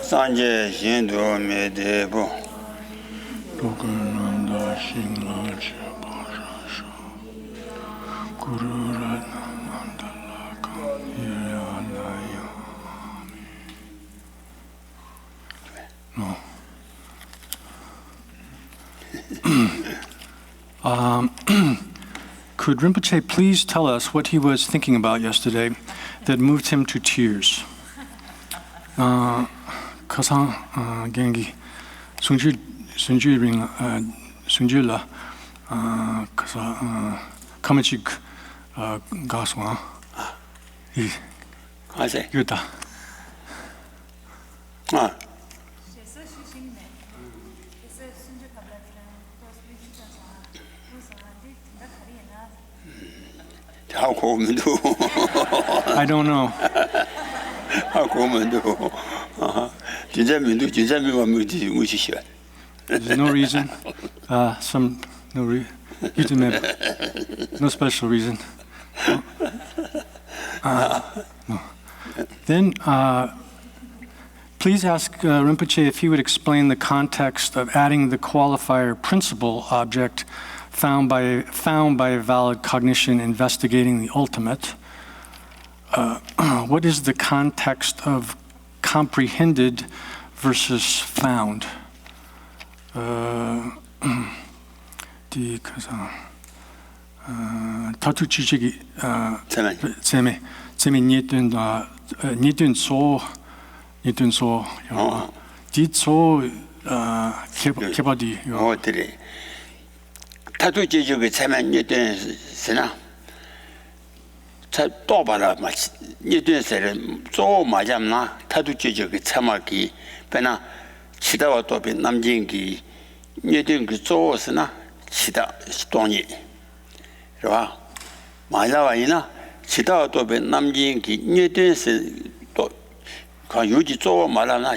산제 신도 메데보 로그난다 신라지 바샤샤 구르라나만달라가 예야나야 No. Could Rinpoche please tell us what he was thinking about yesterday that moved him to tears? 가상 경기 순주ring 순주라 가서 가면씩 가서 이 가세 이거다. I don't know. There's no reason. No special reason. No. Then, please ask Rinpoche if he would explain the context of adding the qualifier principal object found by a valid cognition investigating the ultimate. What is the context of comprehended versus found? 타투 지식이 재미 니든 소 디소 개바디 어들이 타투 지식이 재미 니든 세나 또 봐라 마치 니든세를 또 맞았나 타투 지식이 참아기 배나 치다와 또 남진기 니든 그 조스나 치다 동이 그봐 맞아와이나 치다와 또 남진기 니든세 또가 유지 조 말하나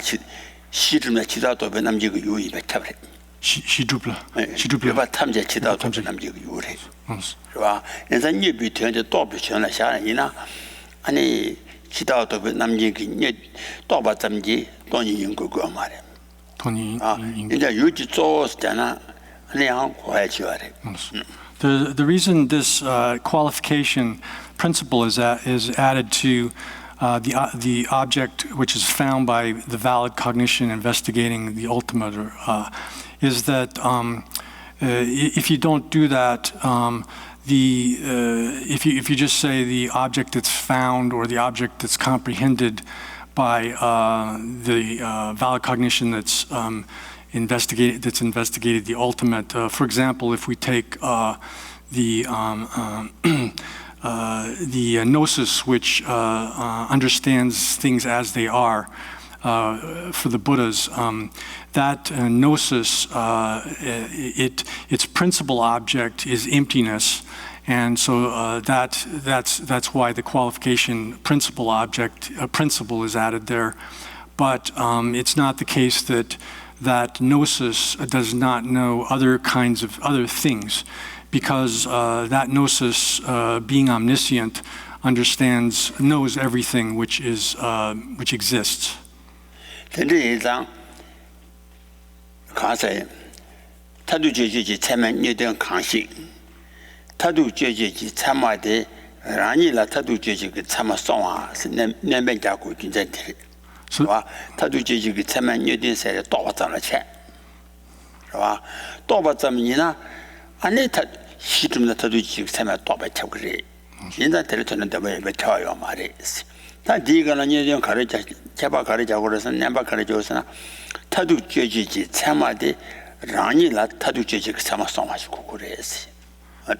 시름나 치다 또 남진기 유이 배타버려 시두블라 시두블라 탐제 치다 또 남진기 유래 그봐 인자 니비 되는데 또 비춰나 샤이나 아니 치다 또 남진기 니 또 받zam지 돈이 연구고 말해 돈이 이제 유지 조스잖아 그냥 고해줘야 The reason this qualification principle is added to the object which is found by the valid cognition investigating the ultimate is that if you don't do that, if you just say the object that's found or the object that's comprehended by the valid cognition that's investigated the ultimate. For example, if we take the gnosis, which understands things as they are, for the Buddhas, that gnosis, its principal object is emptiness, and so that's why the qualification principal is added there. But it's not the case that gnosis does not know other kinds of other things, because that gnosis, being omniscient, knows everything which exists. 타두 제제지 참아대 라니라 타두 제제기 참아 송아 내면 자고 긴전들 와 타두 제제기 참아 녀딘세에 또 왔잖아 체 와 또 봤자면이나 아니 타 시름나 타두 제제기 참아 또 받쳐 그래 인자 데려터는데 왜 배워요 말이지 다 디가는 녀딘 가르쳐 제바 가르쳐 그래서 내바 가르쳐서나 타두 제제지 참아대 라니라 타두 제제기 참아 송아지고 그래서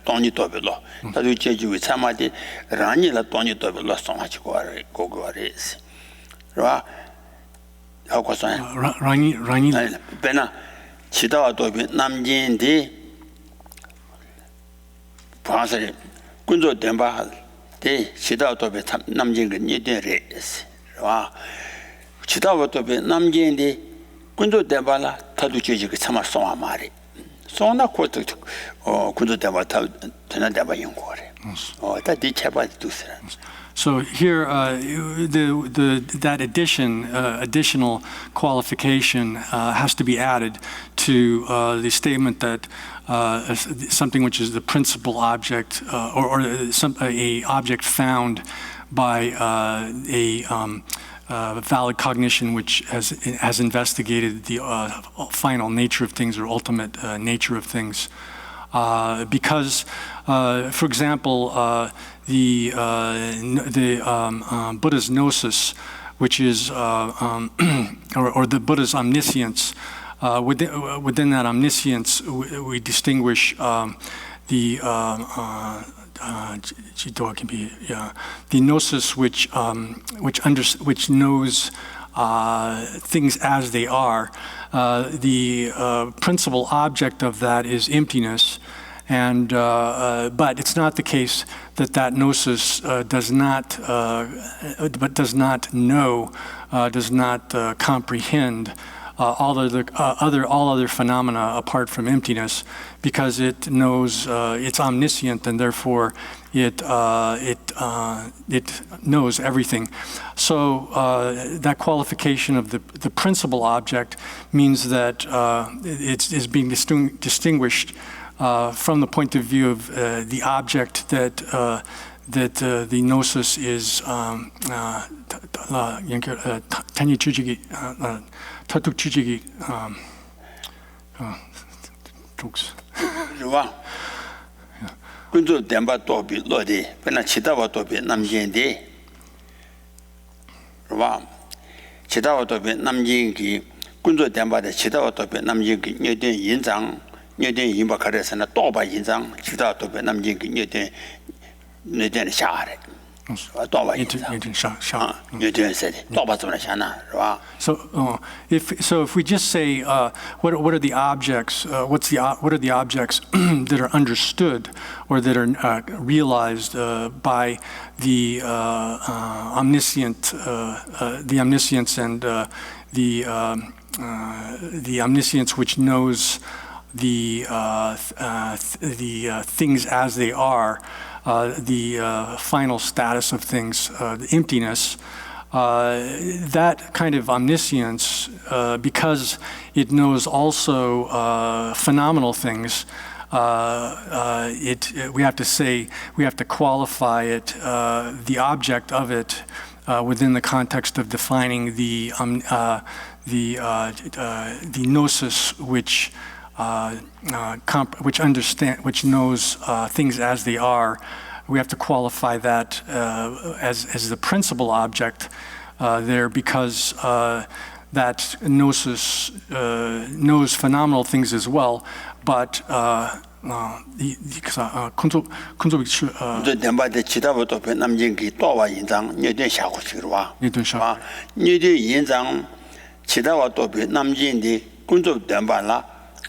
돈이 더 별로 다들 제주에 참아지 라니라 돈이 더 별로 송아지고 고고아레스 라 하고서 라니 배나 치다와도 남진데 바사리 군조 덴바 데 치다와도 남진 그 니데레스 라 치다와도 남진데 군조 덴바라 다들 제주에 참아 송아 말이 소나 코트 군도 대바 되는 대바 연구하래. 다 디체바도 두스라. So here, that additional qualification has to be added to the statement that something which is the principal object or a object found by valid cognition which has investigated the final nature of things or ultimate nature of things. Because, for example, the Buddha's gnosis, which is, or the Buddha's omniscience, within that omniscience, we distinguish the gnosis which knows things as they are. The principal object of that is emptiness, and but it's not the case that gnosis does not know, does not comprehend all other phenomena apart from emptiness, because it knows it's omniscient, and therefore it knows everything. So that qualification of the principal object means that it's being distinguished from the point of view of the object that the gnosis is Tatuk Chujigi drugs. 군조 덴바 도비 로디 페나 치다와 도비 남진디 와 치다와 도비 남진기 군조 덴바데 치다와 도비 남진기 녀된 인장 녀된 인바 가르서나 또바 인장 치다와 도비 남진기 녀된 녀된 샤레 또바 인장 녀된 세리 또바 좀나 샤나 와 So if we just say what are the objects, what are the objects that are understood or that are realized by the omniscience and the omniscience which knows the things as they are, the final status of things, the emptiness. That kind of omniscience, because it knows also phenomenal things, we have to qualify it, the object of it, within the context of defining the gnosis which knows things as they are. We have to qualify that as the principal object there, because that gnosis knows phenomenal things as well, but 덴바데 치다부터 남진기 또와 인장 녀된 샤고치로와 녀된 인장 치다와 또 남진디 군조 덴바라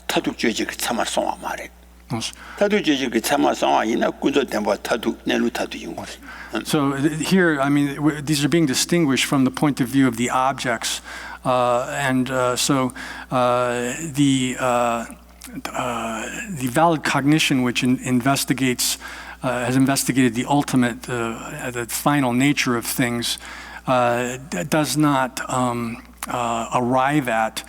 타둑 죄지 참아 송아 말해 타둑 죄지 참아 송아 이나 군조 덴바 타둑 내루 타둑 용. So here, I mean, these are being distinguished from the point of view of the objects, and so the valid cognition, which has investigated the ultimate, the final nature of things, does not arrive at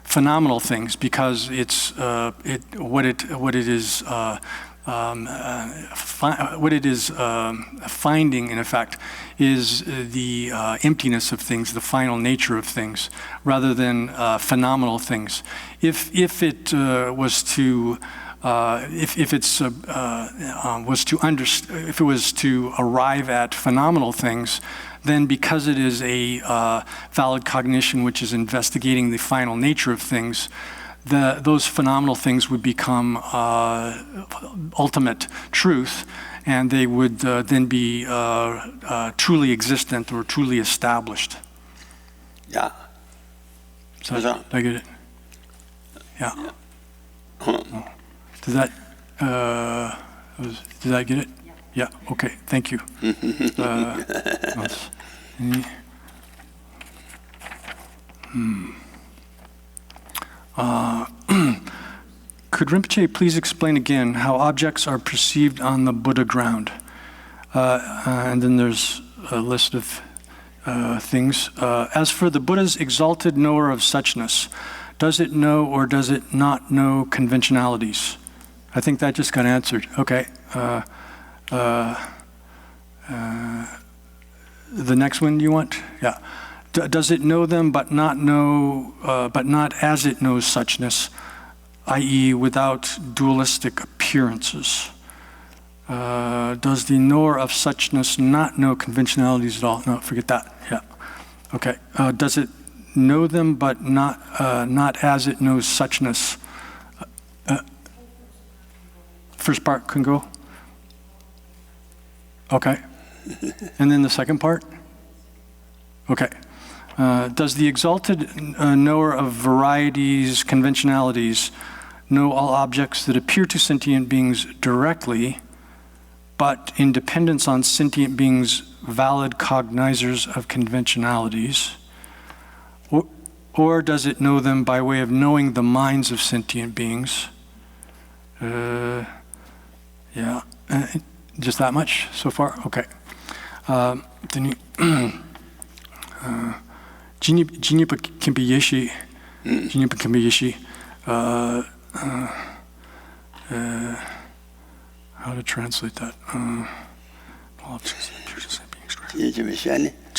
phenomenal things, because what it is finding, in effect, is the emptiness of things, the final nature of things, rather than phenomenal things. If it was to arrive at phenomenal things, then because it is a valid cognition which is investigating the final nature of things, those phenomenal things would become ultimate truth, and they would then be truly existent or truly established. Yeah. So did I get it? Yeah. Did I get it? Yeah. Okay. Thank you. Could Rinpoche please explain again how objects are perceived on the Buddha ground? And then there's a list of things. As for the Buddha's exalted knower of suchness, does it know or does it not know conventionalities? I think that just got answered. Okay. The next one you want? Yeah. Does it know them but not as it knows suchness, i.e. without dualistic appearances? Does the knower of suchness not know conventionalities at all? No, forget that. Yeah. Okay. Does it know them but not as it knows suchness? First part can go? Okay. And then the second part? Okay. Does the exalted knower of varieties, conventionalities, know all objects that appear to sentient beings directly, but in dependence on sentient beings' valid cognizers of conventionalities? Or does it know them by way of knowing the minds of sentient beings? Yeah. Just that much so far? Okay. Then Jinipa Kimpi Yeshi, how to translate that?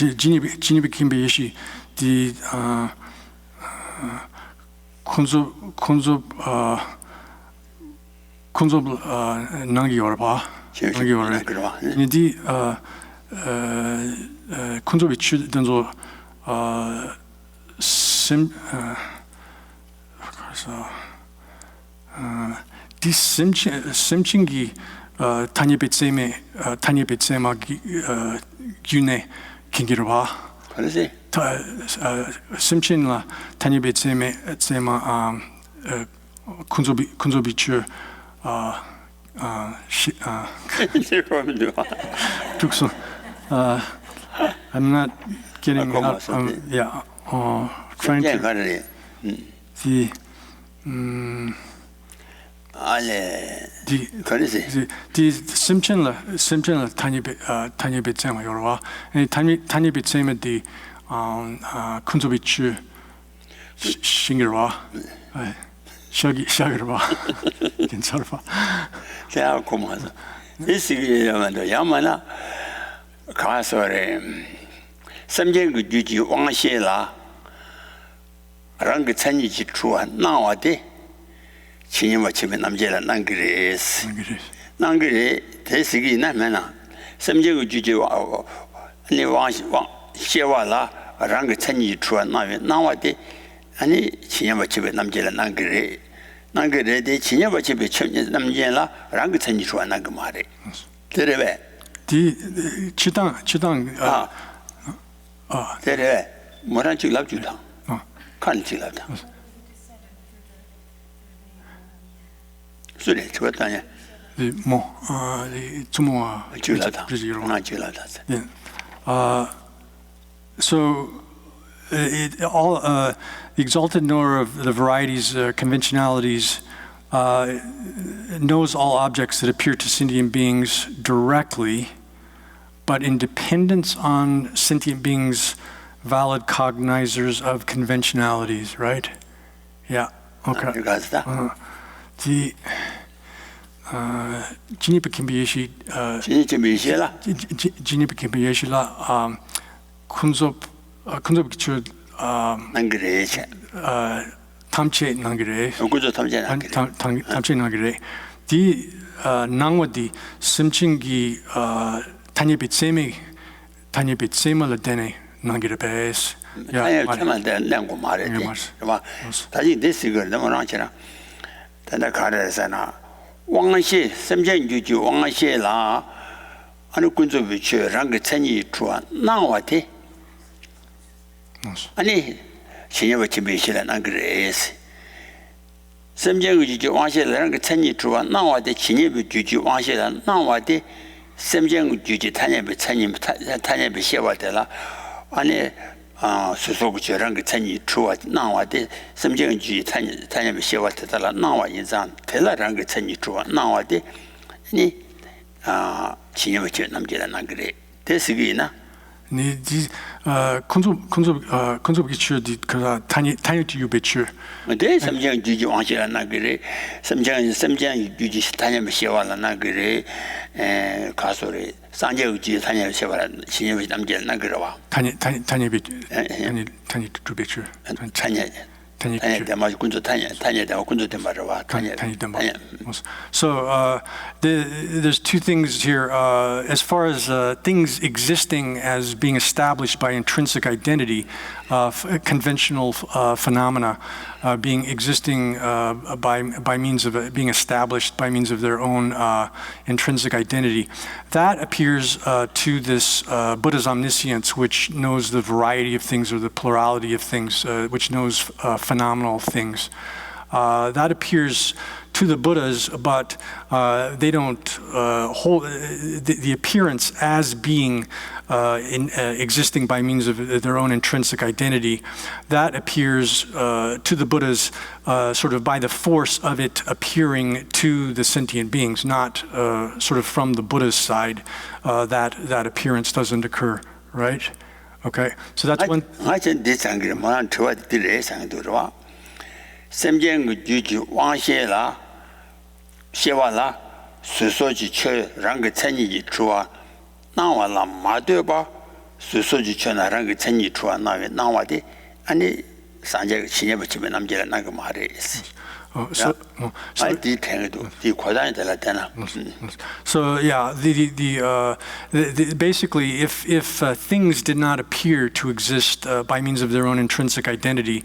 Jinipa Kimpi Yeshi, the Kunzo Nangi Orba. Die Kunzo Bichu Denzo die Simchingi Tanya Betsema Gune Kingirwa. What is it? Simchin la Tanya Betsema Kunzo Bichu. I'm not getting out. Trying to. The Simchen tiny bit same yorwa. And tiny bit same at the Kunzobichu Shingirwa. Shagirwa. Kinsalfa. There comes. This is Yamana Kasore. Something good you want Shela Rang Tani Chua nowadays. Chinima Chibin Amjela Nangres. Nangre, Tessigi Namana. Something good you Shewala Rang Tani Chua nowadays. Any Chinima Chibin Amjela Nangre. Nangre, the Chinima Chibin Namjela Rang Tani Chua Nagamari. Terebe. Chitang. Terebe. Moranchi love you. Can't you love them? So that's what I the Tumo. So all the exalted knower of the varieties, conventionalities, knows all objects that appear to sentient beings directly, but in dependence on sentient beings' valid cognizers of conventionalities, right? Yeah. Okay. The Jinipa Kimbiyeshi. Jinipa Kimbiyeshi la Kunzo Kichu Tamche Nangre. Tamche Nangre. The Nangwadi Simchingi Tanyabit Sema la Dene. Nangirabes. Yeah, come on, then go marry. This is good. The Moranchina. Then the Carasana. Wang Shi, Semjan Juju, Wang Shi La, Anukunzo Vichu, Rangatani Chua, Nawati. Ani, she never to be Shilan Angres. Semjan Juju, Wang Shi, Rangatani Chua, Nawati, Chinibu Juju, Wang Shi, Nawati, Semjan Juju, Tanya Betania Beshewatella. 아니 수소구처럼 그 천이 추와 나와데 섬정주의 탄염 시와 되달라 나와 인상 되라는 그 천이 추와 나와데 니 진영을 남기라는 그래 대스기나 니 kunzo bichu di kara tani tu bichu 근데 섬정주의 왕시라는 그래 섬정주의 탄염 시와라는 그래 가소리 상제우지 탄염 시와라 진영을 남기라는 그래와 tani tu bichu tanya dama kunzo tanya dama kunzo dama tanya. So there's two things here as far as things existing as being established by intrinsic identity, conventional phenomena being existing by means of being established by means of their own intrinsic identity. That appears to this Buddha's omniscience, which knows the variety of things or the plurality of things, which knows phenomenal things. That appears to the Buddhas, but they don't hold the appearance as being existing by means of their own intrinsic identity. That appears to the Buddhas sort of by the force of it appearing to the sentient beings, not sort of from the Buddha's side. That appearance doesn't occur, right? Okay, so that's one. semjeng juju wangxie la xiewa la suso ji che rang cenyi ji chua nangwa la ma de ba suso ji che na rang cenyi chua na we nangwa de ani sanje xinye ba chibe namje la na ga ma re is so yeah, basically, if things did not appear to exist by means of their own intrinsic identity,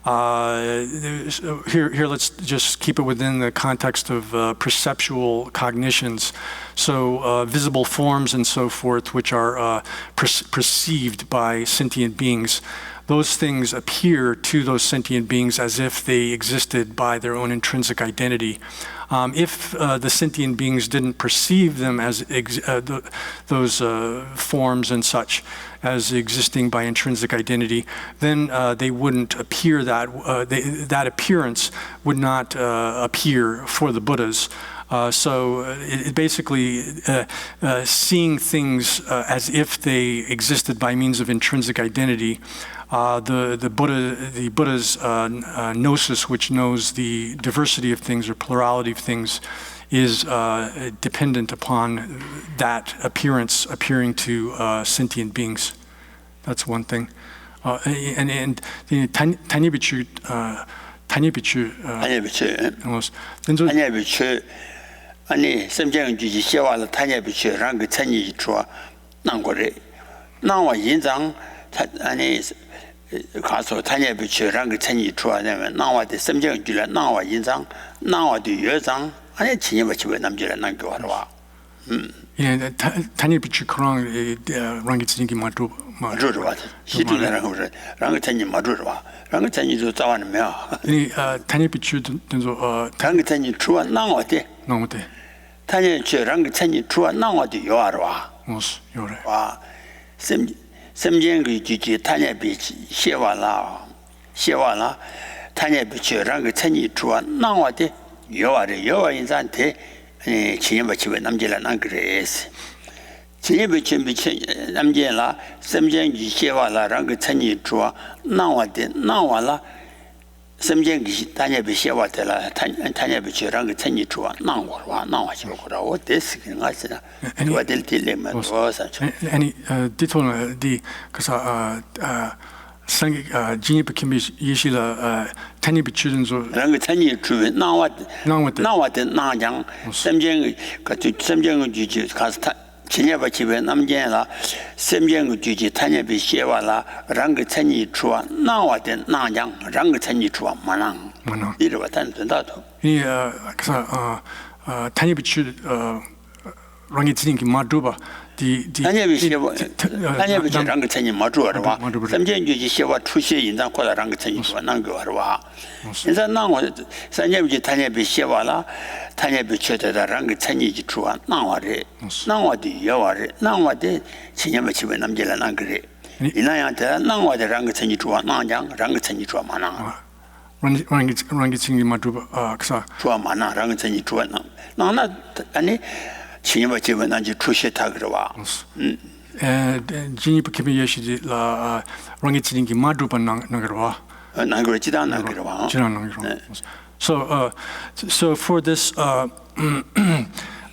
here let's just keep it within the context of perceptual cognitions. So visible forms and so forth, which are perceived by sentient beings. Those things appear to those sentient beings as if they existed by their own intrinsic identity. If the sentient beings didn't perceive them as those forms and such as existing by intrinsic identity, then they wouldn't appear that appearance would not appear for the Buddhas. So it basically seeing things as if they existed by means of intrinsic identity. The Buddha's gnosis, which knows the diversity of things or plurality of things, is dependent upon that appearance appearing to sentient beings. That's one thing. And Tanyebichu 아니 semjeng juji xiewa la tanyebichu rang cenyi chua nangore nangwa yinzang 아니 가서 tanyebichu rang cenyi chua nangwa de semjeng juji nangwa yinzang nangwa de yuezang 아니 진yeba chiwe namjira nangyo warwa tanyebichu krang rangi tsingi madru madruwa hitu rang cenyi madruwa rang cenyi zo zawan me tanyebichu denzo rang cenyi chua nangwa de 나오대. 타니치 랑 천이 추와 나와도 요아와. 무슨 요래. 와. semjeng ji 타냐비 셰와라. 타냐비 랑 천이 추와 나와도 요아래 요아 인산테 진행바 집에 남제라 난 그래스. 진행바 집에 남제라 semjeng ji 셰와라랑 천이 추와 나와라. semjeng tanyebi xiewa tela tanyebi chirang cenyi chuwa nangwa xilokura o desi nga sina tuwa del tili ma tuwa sa chu Ani ditona di kasa sangi jinyi pakimbi yishi la tanyebi chirin zo rang cenyi chuwa nangwa de nangyang semjeng juji kasa 진여바 집에 남견라 semjeng juji tanyebi xiewa la rang cenyi chuwa 나와된 나양 rang cenyi chuwa manang 이르와 단단다도 이 그래서 tanyebi 치 랑이 지닌기 마두바 tanyebi rang cenyi 마두어와 semjeng juji xiewa 추시 인장 코라 rang cenyi chuwa nango와 인자 나와 tanyebi xiewa la tanyebi chöda rang cenyi chuwa 나와래 나와디 여와래 나와데 진여바 집에 남제라 난 그래 이나한테 나와대 랑가 천지 좋아 나장 랑가 천지 좋아 많아 랑기칭이 마두바 그사 좋아 많아 랑가 천지 좋아 나나 아니 신이바 집은 난지出세타 그러와 진입 기비 예시지 라 랑기칭이 마두바 나그러와 나그러지다 나그러와 지난 나그러와 So for this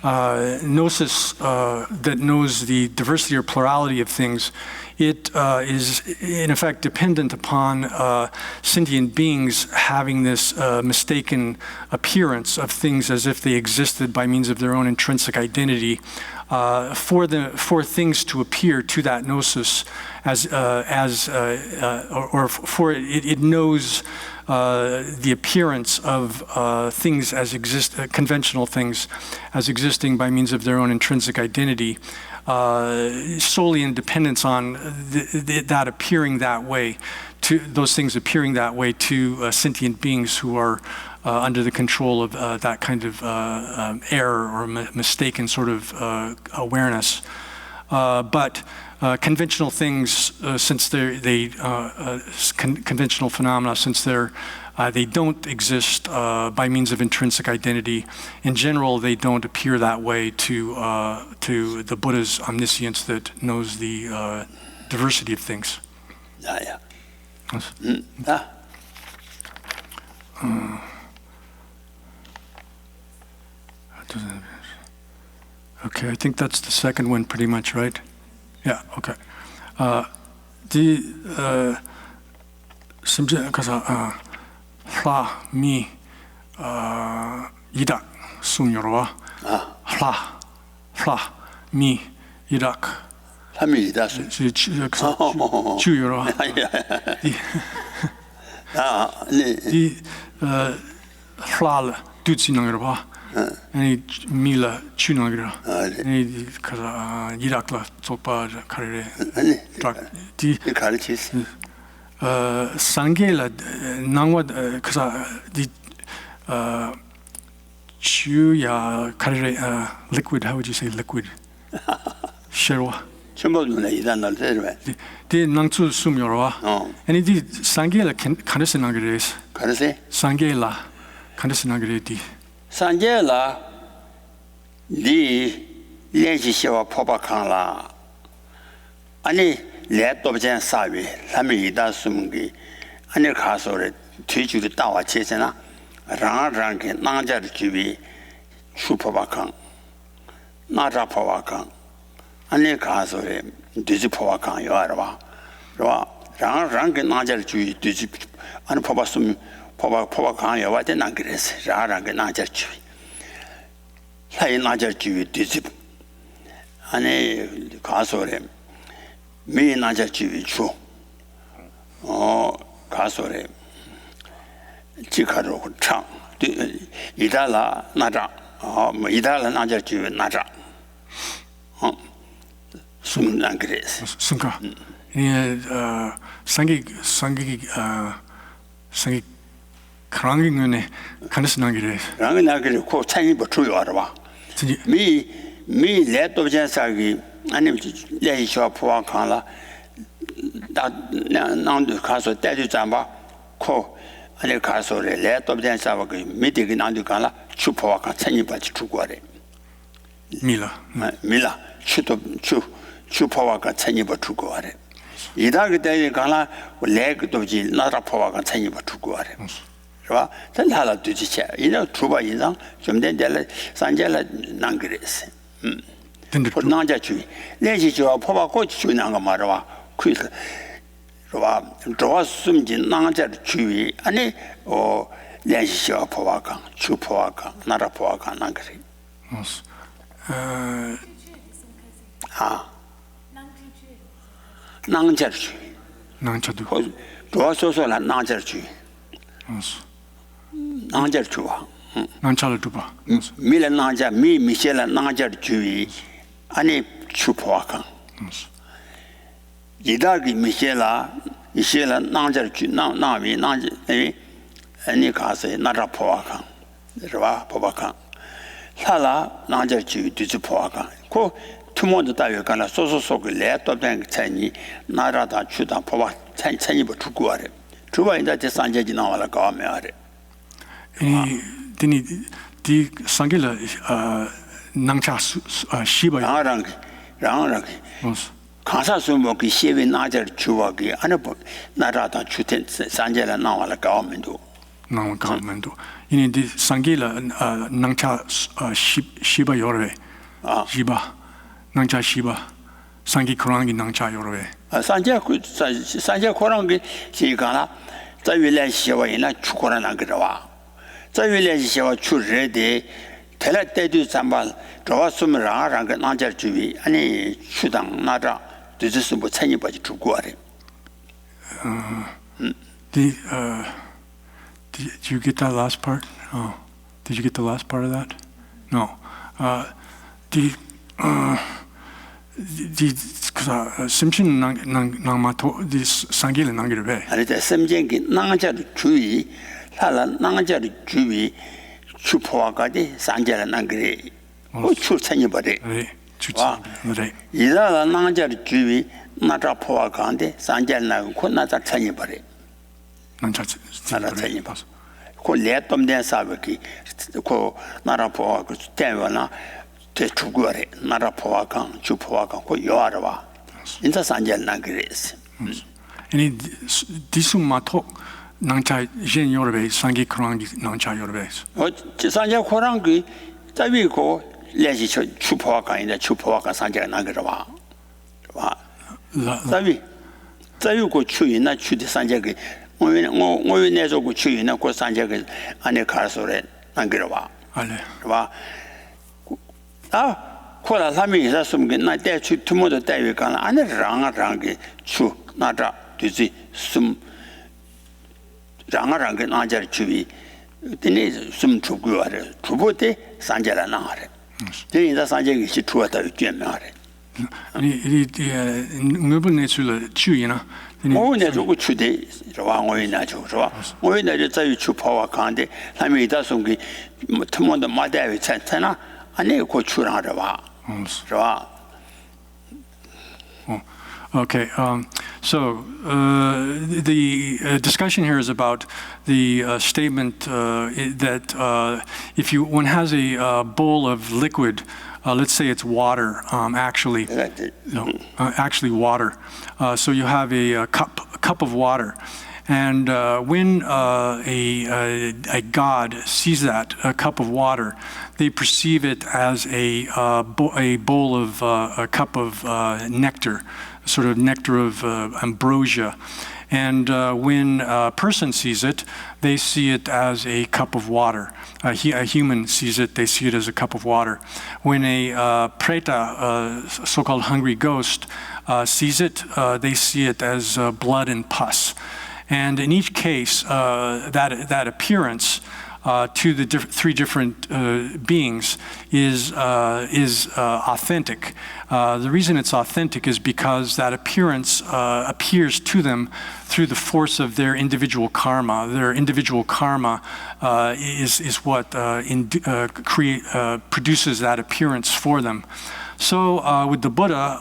gnosis that knows the diversity or plurality of things, it is in effect dependent upon sentient beings having this mistaken appearance of things as if they existed by means of their own intrinsic identity. For things to appear to that gnosis it knows the appearance of things as conventional things as existing by means of their own intrinsic identity, solely in dependence on that appearing that way, to those things appearing that way to sentient beings who are under the control of that kind of error or mistaken sort of awareness. But conventional things, since conventional phenomena, since they don't exist by means of intrinsic identity, in general, they don't appear that way to the Buddha's omniscience that knows the diversity of things. Yeah. Okay, I think that's the second one pretty much, right? Yeah, okay. 가서 라, 미, 이닥, 숭여로와 라, 미, 이닥. 함이다. 주요로와. 이 라, 두지능으로와. 아니 밀라 추나그라 아니 가서 이락라 쪽바 카레 디 가르치스 상게라 나와 가서 디 추야 카레 liquid, how would you say liquid? 쉐로 전부 이단날 때에 디 낭추 숨요로와 아니 디 상게라 카네스나그레스 가르세 상게라 카네스나그레디 산제라 리练习시와 포박항라 아니 레도브젠 사위 함이다 숨기 아니 가서래 뒤주리 따와 제잖아 랑랑게 나자르 주비 슈퍼박항 나자 포박항 아니 가서래 뒤지 포박항 요아라 봐 랑랑게 나자르 주비 뒤지 아니 포박숨 포박항 여와대 난 그랬어. 라랑게 나자르지. 사이 나자르지 뒤집. 아니 가소래. 미 나자르지 주. 가소래. 지카로 창. 이달라 나자. 뭐 이달라 나자르지 나자. 숨난 그랬어. 숨가. 예, 상기 그랑이네 간스나기래 랑나기래 코 창이 뭐 주요하라 봐. 미 레도젠사기 아니 레이쇼 포와칸라 나난도 가서 때주 잠바 코 아니 가서래 레도젠사기 미디기 난도 간라 추포와칸 창이 받지 주고래. 밀라 추포와칸 창이 받 주고래. 이다그 때에 간라 레그도지 나라 포와칸 창이 받 주고래. 봐. 전하라 두지체. 이나 주바 인상 좀 된들 산젤라 난그레스. 나자 주의. 내지 저 포바고 주는 거 말아. 그래서 봐. 저 숨지 나자 주의. 아니 내지 저 포바가 주 포바가 나라 포바가 난그레. 나자 주의. 나자도. 저 소소라 나자 주의. 나자 주와. 난차를 두바. 밀라 나자 미셀라 나자 주의. 아니 추포아카. 이다기 미셀라 나자 주 나위 나자 아니 가서 나라 포아카. 그러봐 포아카. 살라 나자 주 뒤주 포아카. 고 투모도 다요가나 소소소그 레토뱅 차니 나라다 추다 포와 차니 뭐 두고아래 주와 인자 산제지 나와라 가메아래 이 디 상길라 낭차 시바 랑랑 가사수 뭐그 시비 나절 주와기 안에 나라다 추텐 산제라 나와라 가면도 이니 디 상길라 낭차 시바 요레 시바 낭차 시바 상기 코랑기 낭차 요레 산제 코랑기 시가나 자위래 시와이나 추코라나 그러와 자위래 시와 추르데 텔라 때도 잠발 저와스므랑 그 나절 주위 아니 추당 나라 뒤에서 뭐 찬이 바지 주고 아래 Did you get that last part? Oh, did you get the last part of that? No. 심신 낭마토 디 상길은 낭기를 왜? 아니 저 심진기 낭자의 주위 살아 낭자의 주위 추포와까지 산자를 낭그리 출천이 버리 네. 네. 이라라 낭자의 주위 나라 포와간데 산자를 나고 나자 천이 버리 난자 나라 천이 버 그 레톰된 사버기 그 나라 포와 그 때문에 대 주거래 나라 포와간 주포와간 그 요아라와 인자 산자를 낭그리스 아니 디숨마토 낭차 jen 요르베 상기 크랑기 낭차 요르베 산자 코랑기 자위고 레지 주포와간인데 주포와간 산자가 낭그러와 와 자위고 추이나 추디 산자가我那时候去那过三节个安尼卡索嘞낭그러와 알레 와 아 코라 사미 이사 숨게 나 대추 투모도 대위 간안에 랑게 추 나자 뒤지 숨 랑게 나자 주위 근데 숨 주고 하래 주보대 산자라 나하래 대인자 산자기 시 추었다 되면하래 아니 이 응업은 내줄 주의나 오늘 저거 추대 저왕오이나 저거 오이나 저기 추파와 간데 사미다 숨기 투모도 마대위 찬찬아 아니 고추라라 봐. 좋아. Okay, so the discussion here is about the statement that if one has a bowl of liquid, let's say it's water, actually water. So you have a cup of water. And when a god sees that, a cup of water, they perceive it as a bowl of a cup of nectar, sort of nectar of ambrosia. And when a person sees it, they see it as a cup of water. A human sees it, they see it as a cup of water. When a preta, so-called hungry ghost, sees it, they see it as blood and pus. And in each case, that appearance to the three different beings is authentic. The reason it's authentic is because that appearance appears to them through the force of their individual karma. Their individual karma is what produces that appearance for them. So with the Buddha,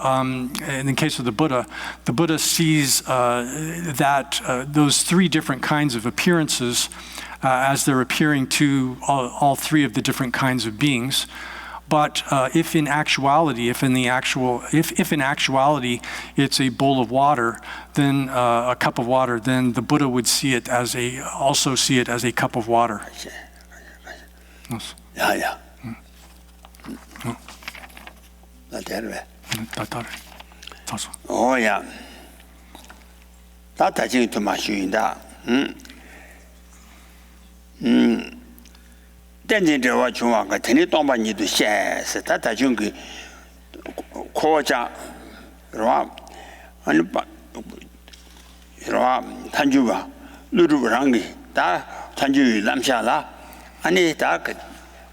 in the case of the Buddha sees that those three different kinds of appearances as they're appearing to all three of the different kinds of beings. But if in actuality it's a bowl of water, then a cup of water, then the Buddha would also see it as a cup of water. Yes. Yeah. Oh yeah. That I think to my shoeing that. Then they watch you walk, ten it on by you to share, that I think Koja Rob and Tanjuba, Ludurangi, that Tanju Lamshala, and it dark,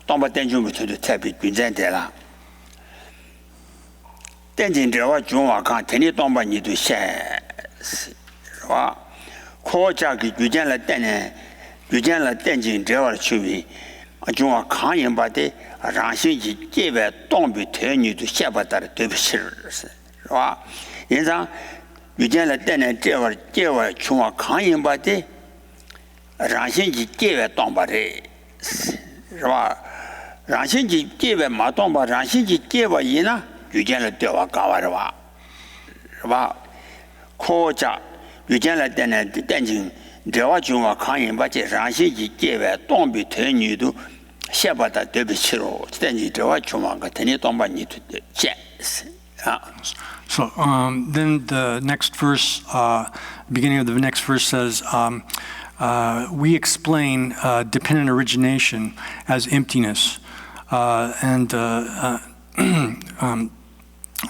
Tomba Tanju to the tablet, Bizantella. 电竞者话中华看天天当把你都写是吧？科学家给遇见了电竞者的趣味， 중화 강인바데 랑신지 제베 동비 대뉴도 샤바다를 되비시르 와 인상 유전의 때는 제와 중화 강인바데 랑신지 제베 동바레 와 랑신지 제베 마동바 랑신지 제바 이나 유전의 때와 가와르와 와 코자 유전의 때는 땡진 대화 중화 강인바데 랑신지 제베 동비 대뉴도 샤바다 되비시로 땡지 대화 중화 같으니 동바니 제 So then the next verse, beginning of the next verse says, we explain dependent origination as emptiness.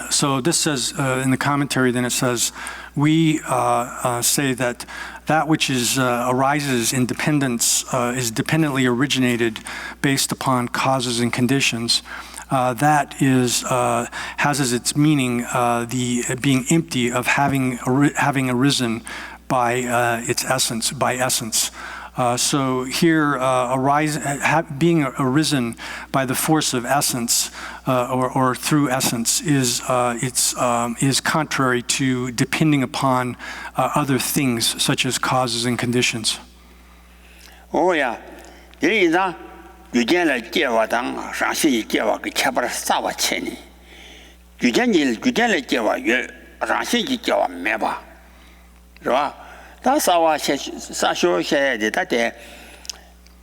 So this says, in the commentary, then it says, we say that which arises in dependence is dependently originated based upon causes and conditions. That has as its meaning the being empty of having arisen by its essence, by essence. So here, being arisen by the force of essence or through essence is contrary to depending upon other things such as causes and conditions. Oh yeah, 유전의 제와당 상시 제와 그 차바를 싸와 체니 유전의 제와 유 상시 제와 매바 그봐 다 싸와 사쇼셔야 되다데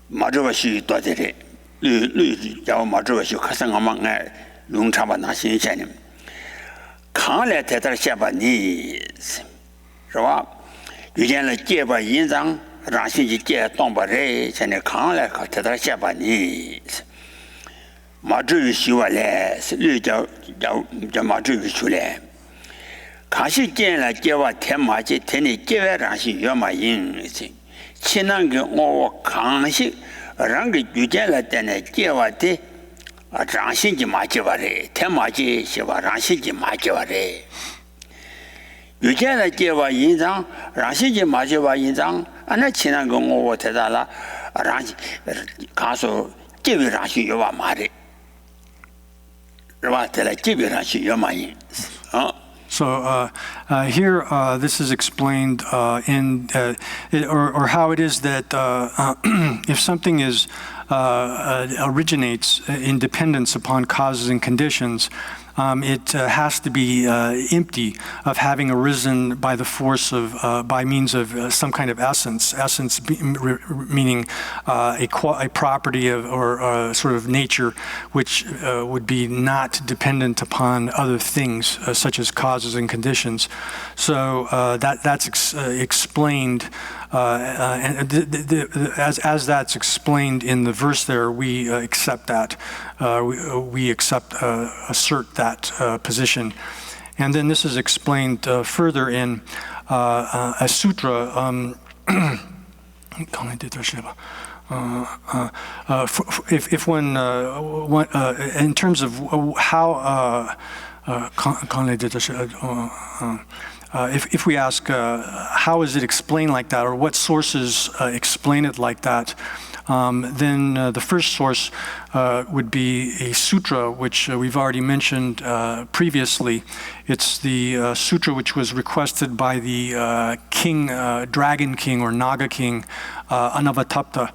마저버시 도데레 르 자와 마저버시 가상아망에 롱차바 나신샤님 강래 대달 샤바니 그봐 유전의 제와 인상 랑신지 제 동바레 전에 강래 같다 샤바니 마주유 시와래 르자 마주유 출래 가시 제라 제와 테마지 테니 제와 랑신 요마인 친한게 오 강시 랑게 유제라 때네 제와데 랑신지 마제바레 테마지 시와 랑신지 마제바레 유전의 제와 인상 랑신지 마제와 인상 안에 친한 거 오고 대달라 랑시 가서 제비 랑시 요와 말이 라텔라 제비 랑시 요마이 So here, this is explained or how it is that if something originates in dependence upon causes and conditions, it has to be empty of having arisen by the force of, by means of some kind of essence. Essence meaning a property of, or sort of nature, which would be not dependent upon other things, such as causes and conditions. So that's explained. And as that's explained in the verse there, we accept that. We assert that position. And then this is explained further in a sutra. If one, in terms of how, if we ask how is it explained like that, or what sources explain it like that, then the first source would be a sutra, which we've already mentioned previously. It's the sutra which was requested by the king, dragon king or Naga king, Anavatapta.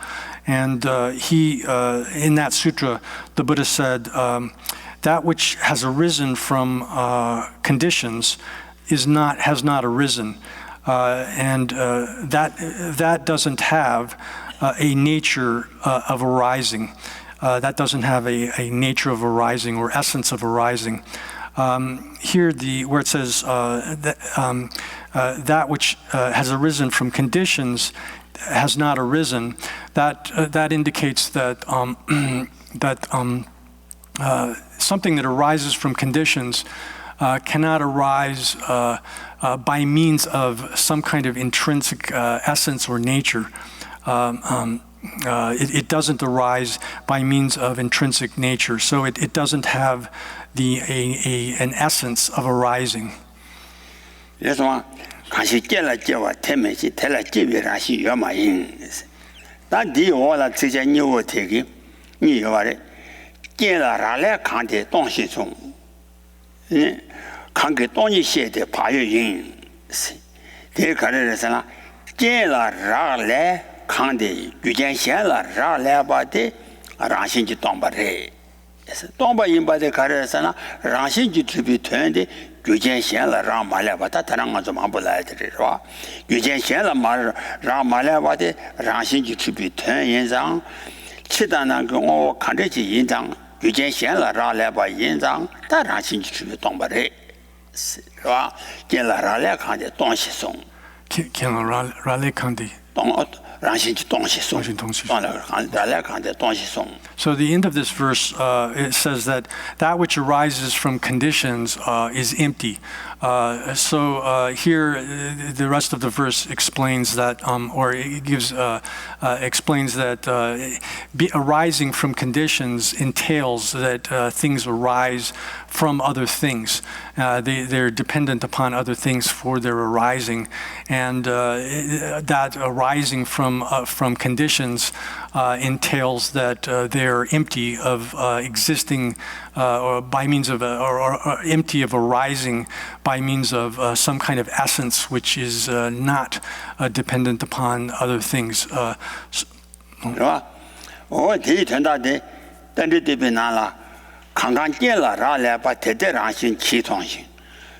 And he, in that sutra, the Buddha said, that which has arisen from conditions has not arisen, and that doesn't have a nature of arising. That doesn't have a nature of arising or essence of arising. Here, where it says that which has arisen from conditions has not arisen, that indicates that something that arises from conditions cannot arise by means of some kind of intrinsic essence or nature. It doesn't arise by means of intrinsic nature, so it doesn't have an essence of arising. 你有的见了哪来看的东西中，看给东西写的爬越人是，这可能是什么？见了哪来看的遇见现了哪来把的让心去当把的，是当把人把的可能是什么？让心去特别团的。遇见现了让马来把他让我怎么不来的是吧？遇见现了马让马来把的让心去特别团印章，其他那个我看这些印章，遇见现了让来把印章，他让心去特别当不的，是吧？见了让来看的东西送，见了让来看的让心去东西送，当了让来看的东西送。So the end of this verse, it says that which arises from conditions is empty. Here, the rest of the verse explains that, or it gives explains that arising from conditions entails that things arise from other things. They're dependent upon other things for their arising, and that arising from conditions entails that they're empty of existing, or by means of, or empty of arising by means of some kind of essence which is not dependent upon other things. 是吧？我第一天到的，但是这边拿了，看看见了，让来把特特让心启动性，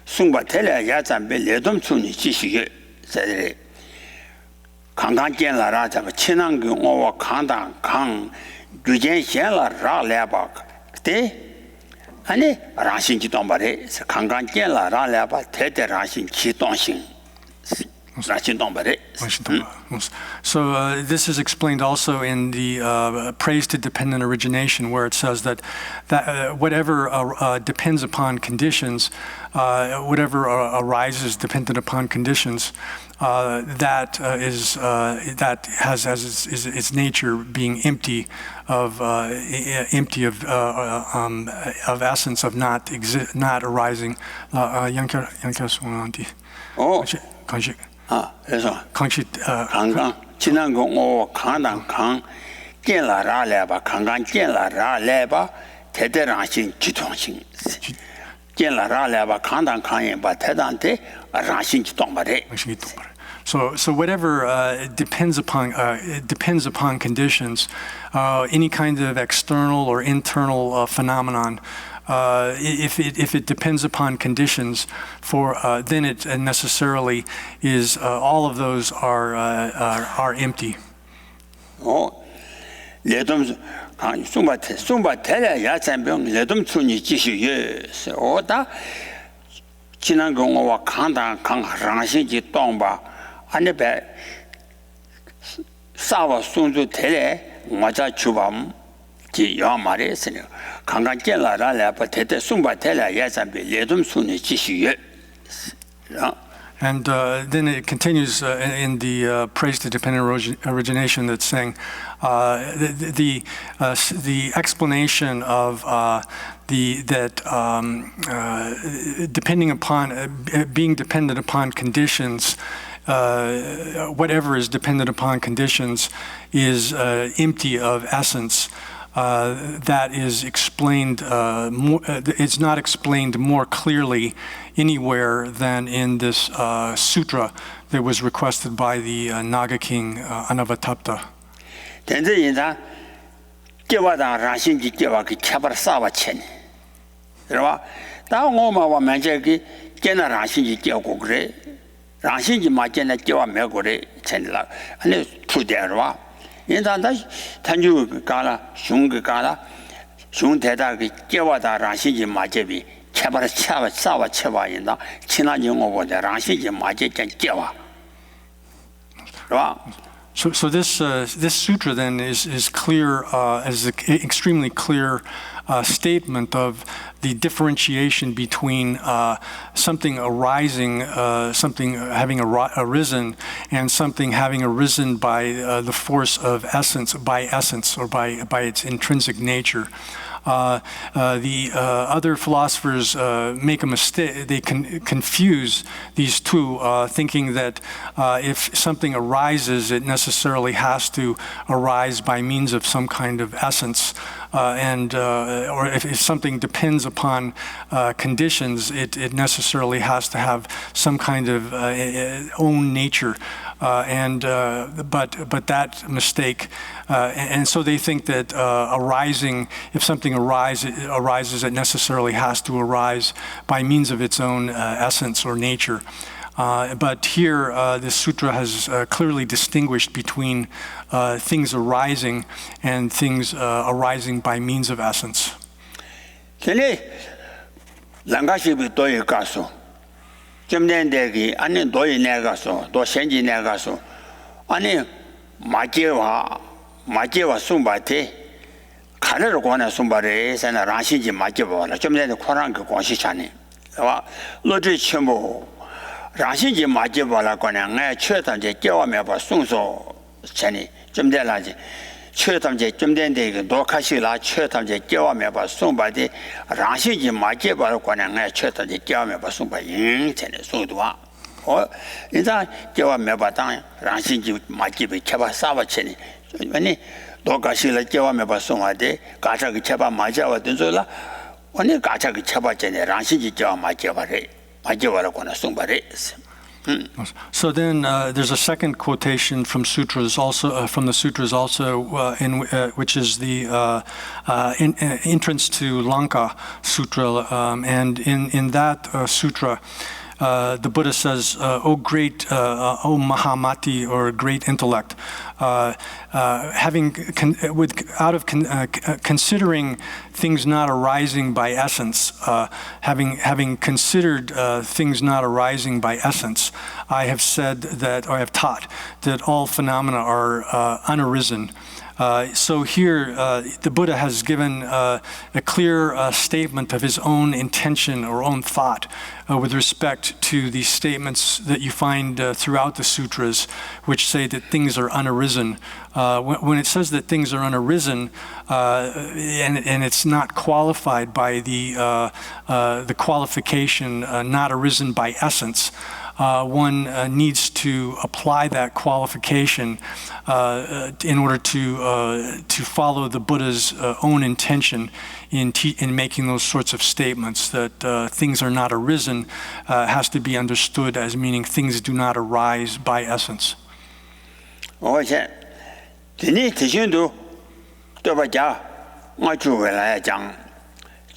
送把特来也咱们联动出你继续在这里。看看见了，让咱们亲人跟我看当看，遇见见了，让来吧，对，安尼让心启动把的，是看看见了，让来吧，特特让心启动性。So this is explained also in the praise to dependent origination, where it says that whatever depends upon conditions, whatever arises dependent upon conditions, that has as its nature being empty of essence, of not arising. Oh. 그래서 강강 지난 거 오 강당 강见了然来吧강강见了然来吧대대랑신 기통신见了然来吧강당 강에 봐 대단테 랑신 기통바래 So whatever depends upon conditions, any kind of external or internal phenomenon. If it depends upon conditions, then it necessarily is all of those are empty. Oh, 레돔 송바텔야 야찬병 레돔 춘이 지시예. 오다 지난 거와 강당 강랑신지 동바 안에배 사와 순주 텔에 맞아 주밤 지야 말했으니 강강见了然来把대대 송바텔야 야찬병 레돔 춘이 지시예. And then it continues in the praise to dependent origination that's saying the explanation of depending upon being dependent upon conditions. Whatever is dependent upon conditions is empty of essence. That is explained. It's not explained more clearly anywhere than in this sutra that was requested by the Naga king Anavatapta. 인산다 탄주 가라 슝그 가라 슝대다 그 깨와다 라시지 마제비 차바라 차와 싸와 쳐봐인다 친한 영어보다 라시지 마제전 깨와. So this sutra then is clear as an extremely clear statement of the differentiation between something arising, something having arisen, and something having arisen by the force of essence, by essence, or by its intrinsic nature. The other philosophers make a mistake. They confuse these two, thinking that if something arises, it necessarily has to arise by means of some kind of essence. Or if something depends upon conditions, it necessarily has to have some kind of own nature. But that mistake, and so they think that arising, if something arises, it necessarily has to arise by means of its own essence or nature. But here, this sutra has clearly distinguished between things arising and things arising by means of essence. 전에 랑가시비 도에 가서 점된데기 아니 도에 내가서 도 현지 내가서 아니 마제와 숨바테 가르로 권한 숨바레 세나 라시지 마제와라 점된데 코란 그 관시차네 와 로지 첨부 라시지 마제와라 권한 내 최단제 깨와며 봐 송소 전에 점된라지 최탐제 점된데 그 노카시라 최탐제 깨와며 봐 송바데 라시지 마제와라 권한 내 최탐제 깨와며 봐 송바 인전에 송도와 인자 깨와며 봐 당 라시지 마제베 쳐봐 싸바체니 아니 노카시라 깨와며 봐 송바데 가자그 쳐봐 마제와 된소라 아니 가자그 쳐봐체니 라시지 깨와 마제와래 마제와라 권한 송바래. So then there's a second quotation from sutras also from the sutras also which is the entrance to Lanka Sutra, and in that sutra the Buddha says, "O great, O Mahamati, or great intellect, considering things not arising by essence, having considered things not arising by essence, I have said that, or I have taught that all phenomena are unarisen." So here, the Buddha has given a clear statement of his own intention or own thought with respect to these statements that you find throughout the sutras, which say that things are unarisen. When it says that things are unarisen, and it's not qualified by the qualification not arisen by essence, one needs to apply that qualification in order to follow the Buddha's own intention in making those sorts of statements, that things are not arisen has to be understood as meaning things do not arise by essence.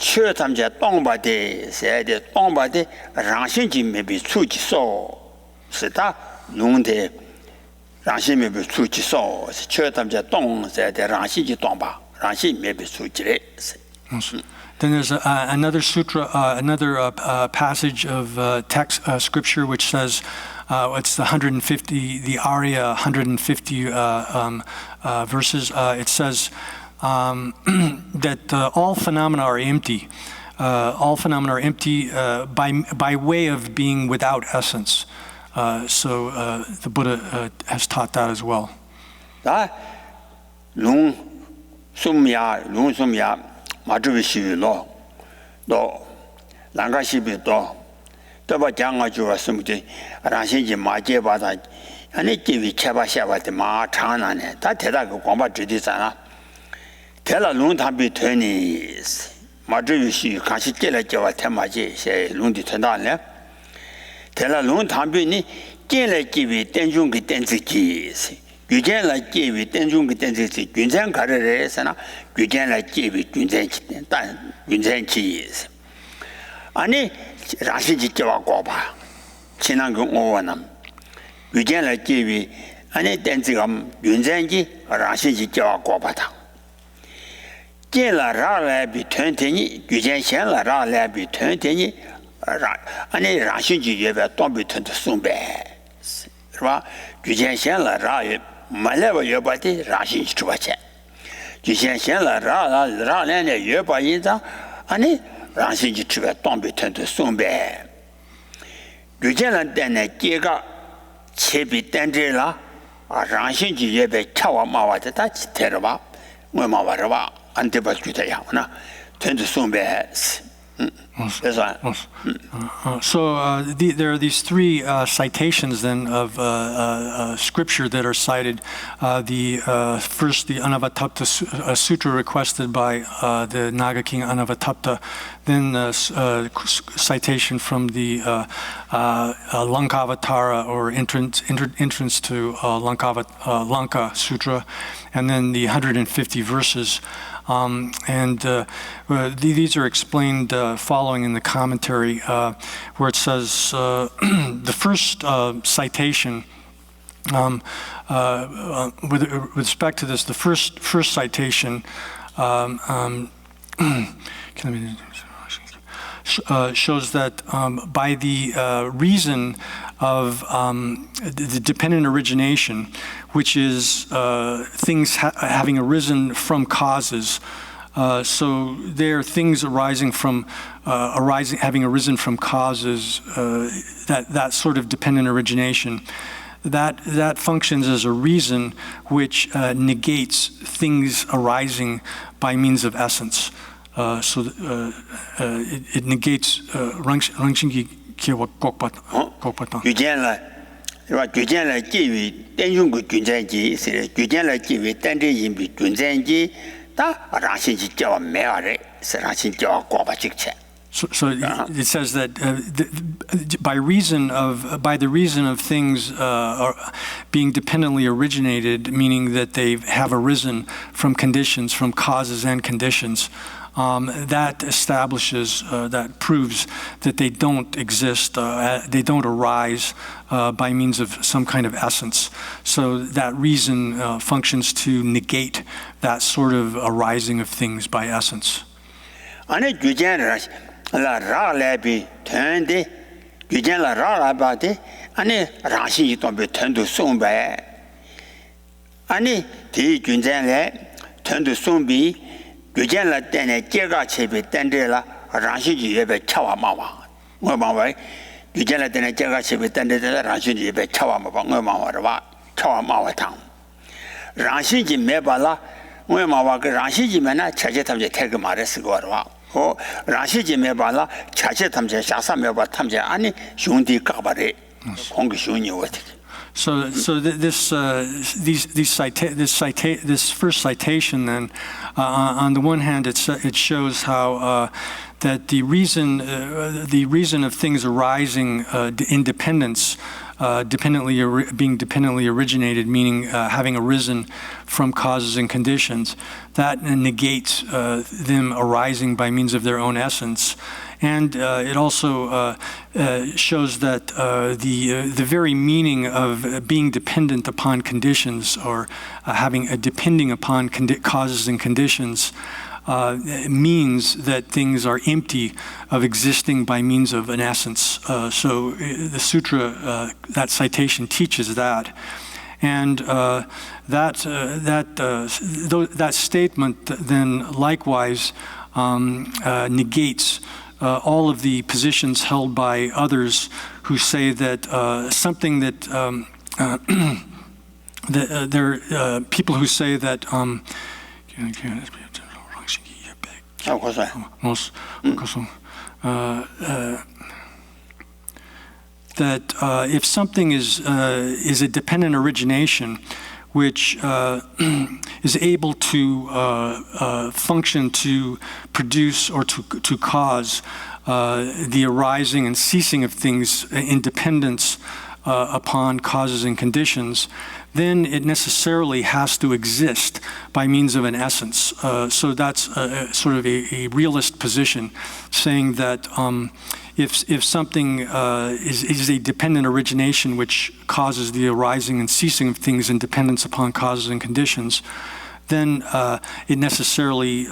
최탐제 동바데 세데 동바데 랑신지 메비 추지소 스타 농데 랑신메비 추지소 최탐제 동 세데 랑신지 동바 랑신 메비 추지레. Then there's another sutra, another passage of text scripture which says, it's the 150, the Arya 150 verses. It says that all phenomena are empty. All phenomena are empty by way of being without essence. So the Buddha has taught that as well. 롱 숨야 마주비시로 또 랑가시비도 또바 장아주와 숨지 라신지 마제바다 아니 지위 쳐바샤바데 마 장나네 다 대다고 공부 주디잖아. 대라 롱담비 되니 마주비시 같이 째려져와 테마지 세 롱디 된다네. 대라 롱담비니 째려지비 땡중기 땡지기 규전라 제비 땡중기 땡지기 균전 가르래서나 규전라 제비 균전치 단 균전치 아니 라시지 째와 고바 지난 그 오원남 규전라 제비 아니 땡지감 균전지 라시지 째와 고바다 제라라비 텐텐이 규전현라라비 텐텐이 아니 라시지 예배 동비 텐트 송배 봐 규전현라라 말레바 여바티 라시 주바체 규전현라라 라라네 여바인자 아니 라시지 주바 동비 텐트 송배 규전란 때네 제가 체비 땡제라 라시지 예배 차와 마와다 다 테러바 뭐 마와라 안데바 주다야나 텐드 송베스 that's right. So there are these three citations then of scripture that are cited. First, the Anavatapta Sutra requested by the Naga king Anavatapta, then citation from the Lankavatara or entrance to Lanka Sutra, and then the 150 verses. These are explained following in the commentary, where it says the first citation, with respect to this, the first citation shows that by the reason of the dependent origination, which is things having arisen from causes. So there are things arising from having arisen from causes. That sort of dependent origination, that functions as a reason which negates things arising by means of essence. So it negates rangshinggi kiwa kokpata. 규전을 기위 땡중구 균전지 세 규전을 기위 땡대인비 균전지 다 라신지 저 매아래 라신 저 고바직체. So it says that by the reason of things being dependently originated, meaning that they have arisen from conditions, from causes and conditions, that establishes, that proves that they don't exist, they don't arise by means of some kind of essence. So that reason functions to negate that sort of arising of things by essence. 아니 규전을 라 라래비 텐데 규전을 라라바데 아니 라신이 또비 텐도 송배 아니 디 규전에 텐도 송비 규전을 때에 제가 집에 땡들라 라신이 예배 차와마와 뭐마와 규전을 때에 제가 집에 땡들라 라신이 예배 차와마와 뭐마와와 차와마와탕 라신이 매발라 뭐마와 그 라신이면은 자제 탐제 태그 말했을 거와 라시지 매발라 자체 탐제 샤사 매발 탐제 아니 흉디 까바레 공기 흉이 어떻게 So this first citation then, on the one hand, it shows how that the reason of things arising independence, being dependently originated, meaning having arisen from causes and conditions, that negates them arising by means of their own essence. And it also shows that the very meaning of being dependent upon conditions, or depending upon causes and conditions, means that things are empty of existing by means of an essence. So the sutra, that citation teaches that. And that statement then likewise negates all of the positions held by others who say that something that there are people who say that that if something is a dependent origination, which is able to function to produce or to cause the arising and ceasing of things in dependence upon causes and conditions, then it necessarily has to exist by means of an essence. So that's sort of a realist position, saying that if something is a dependent origination which causes the arising and ceasing of things in dependence upon causes and conditions, then it necessarily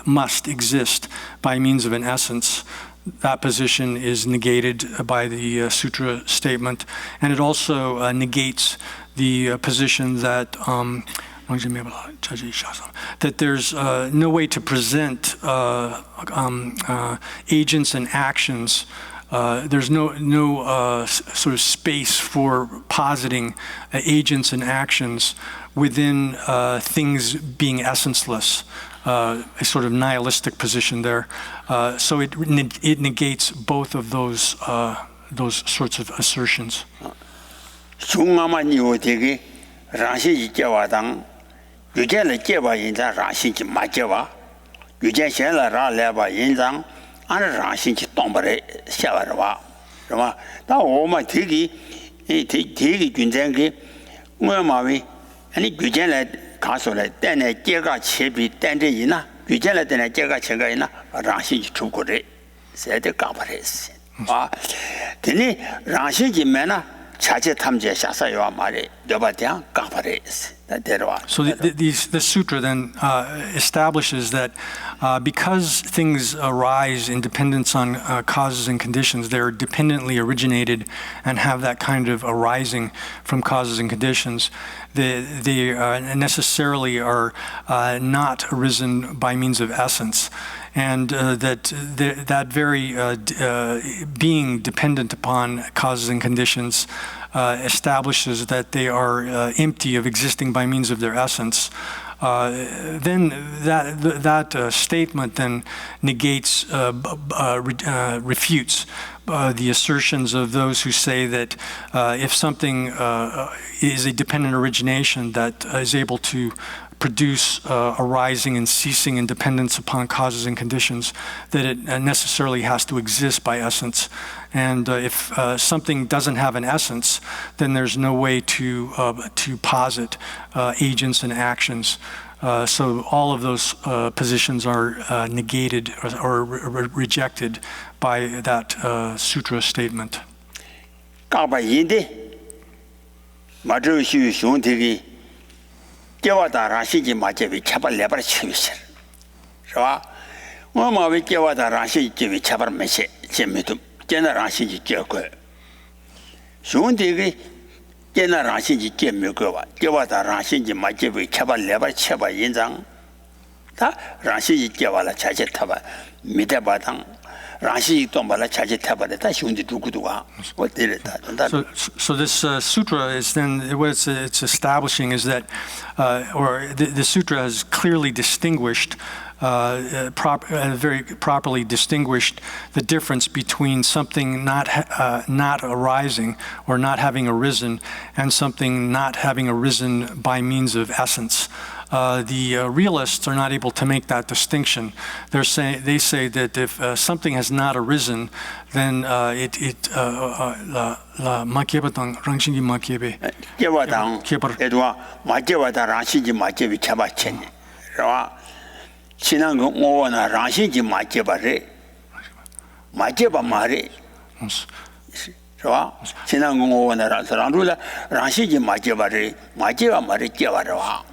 must exist by means of an essence. That position is negated by the sutra statement, and it also negates the position that that there's no way to present agents and actions. There's no sort of space for positing agents and actions within things being essenceless. a sort of nihilistic position there. So it negates both of those sorts of assertions. 중앙만 이오되게 라시지 제와당 유전의 제와 인자 라시지 맞제와 유전 현라 라레바 인장 안 라시지 동벌에 샤와와 그러마 다 오마 되기 이 되기 군장게 뭐마위 아니 유전의 가서래 때내 제가 체비 땐데이나 유전의 때내 제가 제가이나 라시지 주고래 세대 가버렸어 아 되니 라시지 매나 자체 탐지에 샤사요와 말이 여바대한 가버렸어 So the sutra then establishes that because things arise in dependence on causes and conditions, they're dependently originated and have that kind of arising from causes and conditions. They necessarily are not arisen by means of essence. And that very being dependent upon causes and conditions establishes that they are empty of existing by means of their essence. Then that statement then negates, refutes the assertions of those who say that if something is a dependent origination that is able to produce arising and ceasing in dependence upon causes and conditions, that it necessarily has to exist by essence. And if something doesn't have an essence, then there's no way to posit agents and actions. So all of those positions are negated or rejected by that sutra statement. 제와다 라시지 마제비 차발 레버 치비실. 자. 뭐마위 제와다 라시지 제비 차발 메시 제미도 제나 라시지 제고. 쇼운데기 제나 라시지 제미고와 제와다 라시지 마제비 차발 레버 쳐바 인장. 다 라시지 제와라 자제 타바 미대바당 라시 동발라 자제 타바다 쇼운데 두구두가 어디랬다. So this sutra is then what it's establishing is that, or the sutra has clearly distinguished, very properly distinguished the difference between something not arising or not having arisen and something not having arisen by means of essence. The realists are not able to make that distinction. They say that if something has not arisen, then 마케바당 랑신기 마케베. 제와당 에도와 마제와다 랑신기 마케비 차바체니. 라 지난 거 오나 랑신기 마케바레. 마케바 마레. 라 지난 거 오나 랑루라 랑신기 마케바레. 마케바 마레 제와라.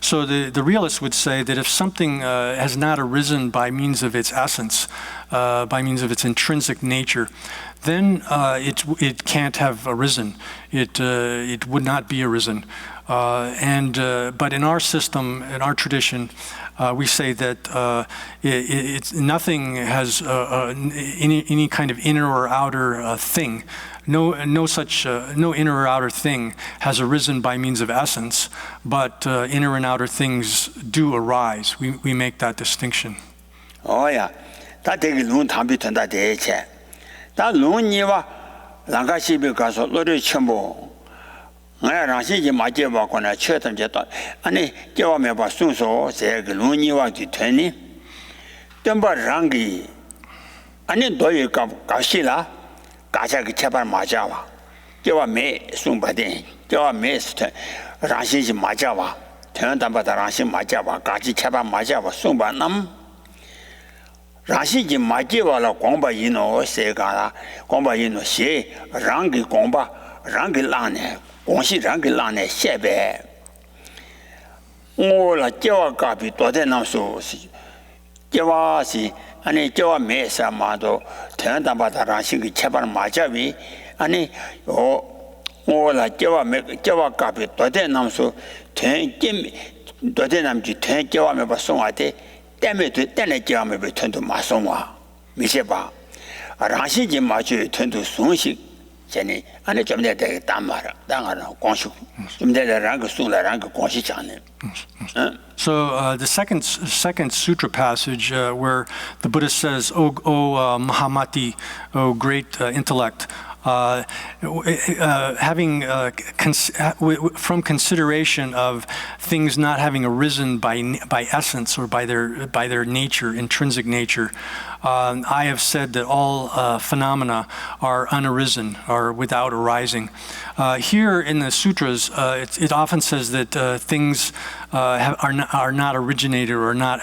So the realists would say that if something has not arisen by means of its essence, by means of its intrinsic nature, then it can't have arisen. It would not be arisen. But in our system, in our tradition, we say that nothing has any kind of inner or outer thing. No inner or outer thing has arisen by means of essence, but inner and outer things do arise. We make that distinction. Oh yeah, that take long time to that day. That long niwa langasibi gaso lori chimbo. I ransi majewa kona chetam jeta. Ani jawa meba sunso se long niwa di twenty. Temba rangi. Ani doye kapshila. 가자 그 제발 맞아와. 저와 매 숨바데. 저와 매 라시지 맞아와. 태연담바다 라시 맞아와. 같이 제발 맞아와. 숨바남. 라시지 맞아와라 공바 이노 세가라. 공바 이노 시 랑기 공바 랑기 라네. 공시 랑기 라네 셰베. 오라 저와 가비 도대나서 저와시 아니 저와 매사마도 태연담바다 라시기 제발 맞아비 아니 오라 저와 가비 도대남수 태김 도대남지 태저와 매바 송아데 때문에 때내 저와 매바 텐도 마송와 미세바 라시지 맞주 텐도 송식 전에 안에 좀 내가 담마라 당하는 공식 좀 내가 랑그 랑그 공식 장네. So the second sutra passage where the Buddha says, "O Mahamati, O great intellect." Having from consideration of things not having arisen by essence or by their nature, intrinsic nature, I have said that all phenomena are unarisen, are without arising. Here in the sutras, it often says that things are not originated or not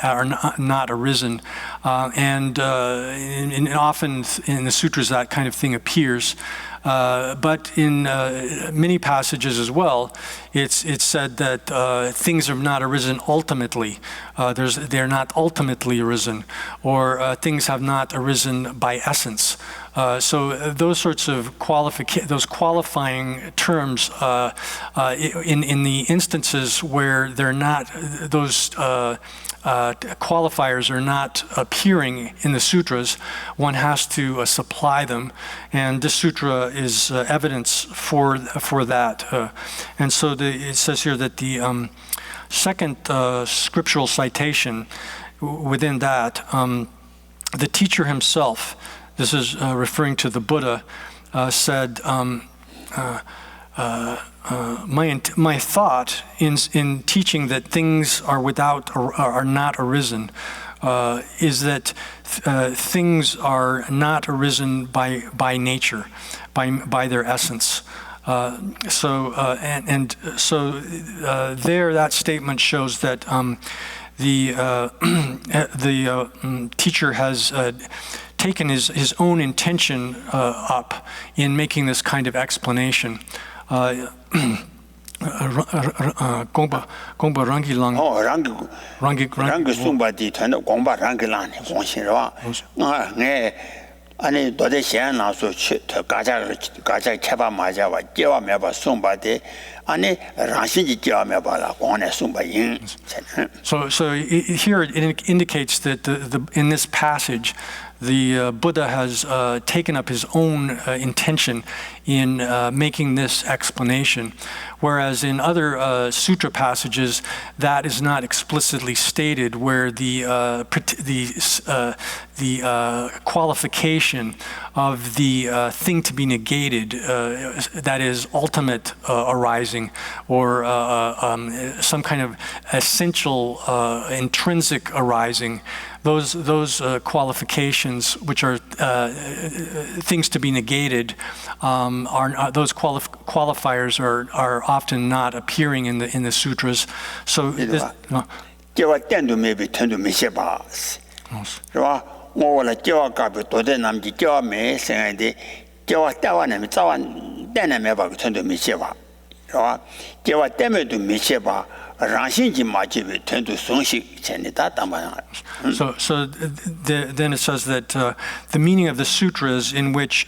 arisen, and often in the sutras that kind of thing appears. But in many passages as well, it's said that things have not arisen ultimately. They're not ultimately arisen, or things have not arisen by essence. So those sorts of those qualifying terms in the instances where they're not, those qualifiers are not appearing in the sutras, one has to supply them, and this sutra is evidence for that. And so it says here that the second scriptural citation within that, the teacher himself, this is referring to the Buddha, said, my thought in teaching that things are not arisen is that things are not arisen by nature, by their essence. So there, that statement shows that the teacher has taken his own intention up in making this kind of explanation. 공바 랑기랑 랑기 숨바디 전에 공바 랑기랑 공신이와 네 아니 도대 시간 나서 가자 쳐봐 맞아와 깨와 매봐 숨바디 아니 라신지 깨와 매봐라 공에 숨바인. So here it indicates that in this passage the Buddha has taken up his own intention in making this explanation, whereas in other sutra passages that is not explicitly stated, where the qualification of the thing to be negated, that is ultimate arising, or some kind of essential intrinsic arising. Those qualifications, which are things to be negated, those qualifiers are often not appearing in the sutras. So this, So then it says that the meaning of the sutras in which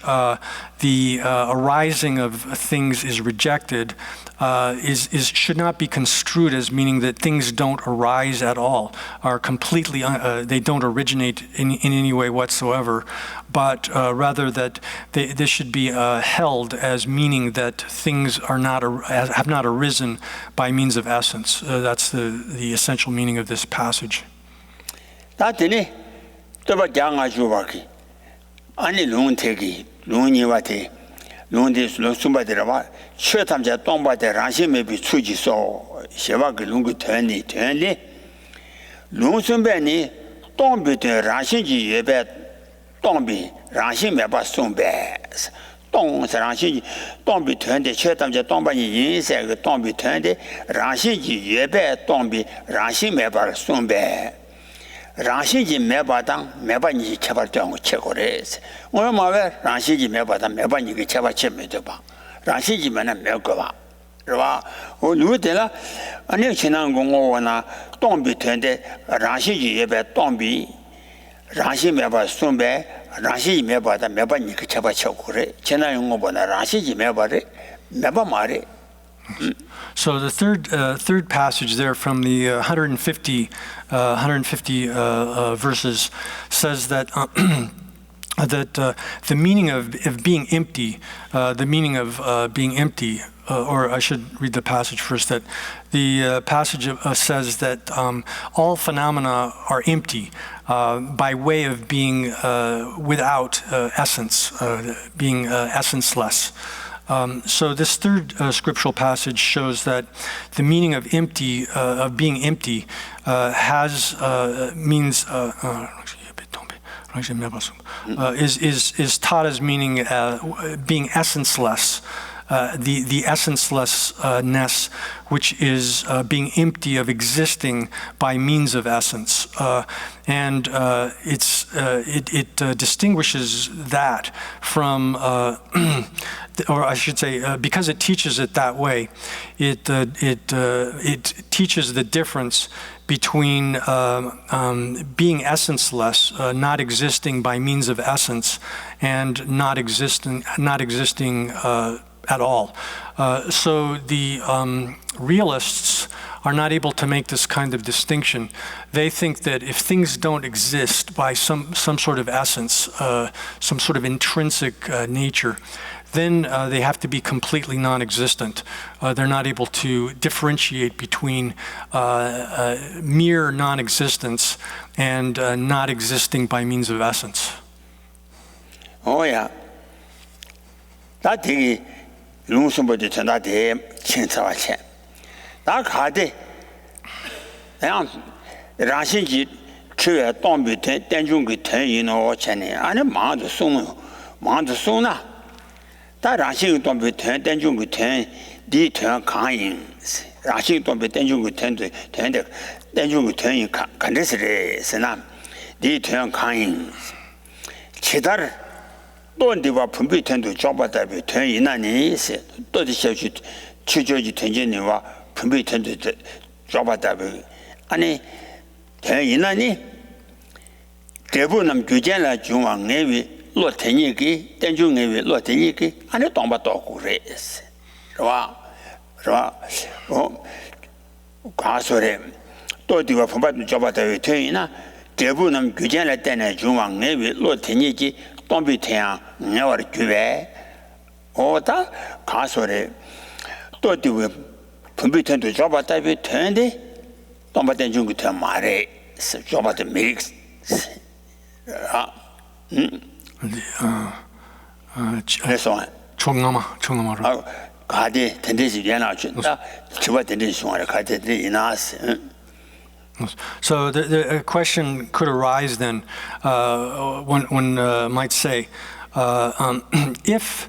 the arising of things is rejected should not be construed as meaning that things don't arise at all, are completely they don't originate in any way whatsoever, but rather that this should be held as meaning that things have not arisen by means of essence. That's the essential meaning of this passage. 다더니 또봐 장아 주바기 아니 롱테기 롱니와테 롱데스 롱숨바데라와 최탐자 동바데 랑심메비 추지소 셰바그 롱그 텐니 롱숨베니 동비데 랑신지 예베 동비 랑심메바 숨베 동사랑시 동비 텐데 최탐자 동바니 인세그 동비 텐데 랑신지 예베 동비 랑심메바 숨베 랑시지 매바당 매반이 개발되고 최고래서 오늘 말에 랑시지 매바당 매반이 그 개발체면도 봐 랑시지면은 매거봐 그봐 누구들아 아니 지난 공원나 동비텐데 랑시지 예배 동비 랑시 매바 숨배 랑시지 매바다 매반이 그 개발 최고래 지난 공원보다 랑시지 매바래 매바 말에. So the third passage there from the 150 verses says that that the meaning of being empty, or I should read the passage first, that the passage says that all phenomena are empty by way of being without essence, being essenceless. So this third scriptural passage shows that the meaning of empty, of being empty, means is taught as meaning being essenceless. The essencelessness, which is being empty of existing by means of essence, and it distinguishes that from, or I should say, because it teaches it that way, it teaches the difference between being essenceless, not existing by means of essence, and not existing at all. So the realists are not able to make this kind of distinction. They think that if things don't exist by some sort of essence, some sort of intrinsic nature, then they have to be completely non-existent. They're not able to differentiate between mere non-existence and not existing by means of essence. Oh yeah. That thing, lumsumboji chanda de chinsawa chen. Da khade, yang ranshinji chue dongbi ten tenjungi ten yino chene, ane maangzi song na. Da ranshingi dongbi ten tenjungi ten di ten kangyin. Ranshingi dongbi tenjungi ten de tenjungi ten yin kandesire sena. Di ten kangyin. Chidar 돈디와 분비텐도 잡아다비 된 이나니 또디 셔지 추저지 된제니와 분비텐도 잡아다비 아니 된 이나니 대부분 규제라 중앙 내위 로테니기 땡중 내위 로테니기 아니 동바도 그래스 와 가서래 또디와 분비텐도 잡아다비 된 이나 대부분 규제라 때내 중앙 내위 로테니기 동비 태양 내와 교회 오다 가서래 또디 분비텐도 잡았다비 되는데 동바된 중국 태 말에 잡았다 믹스 그래서 총나마로 가디 텐데지 연아준다 기와 텐데지 중앙에 가디들이 이나스. So the question could arise then, one might say, if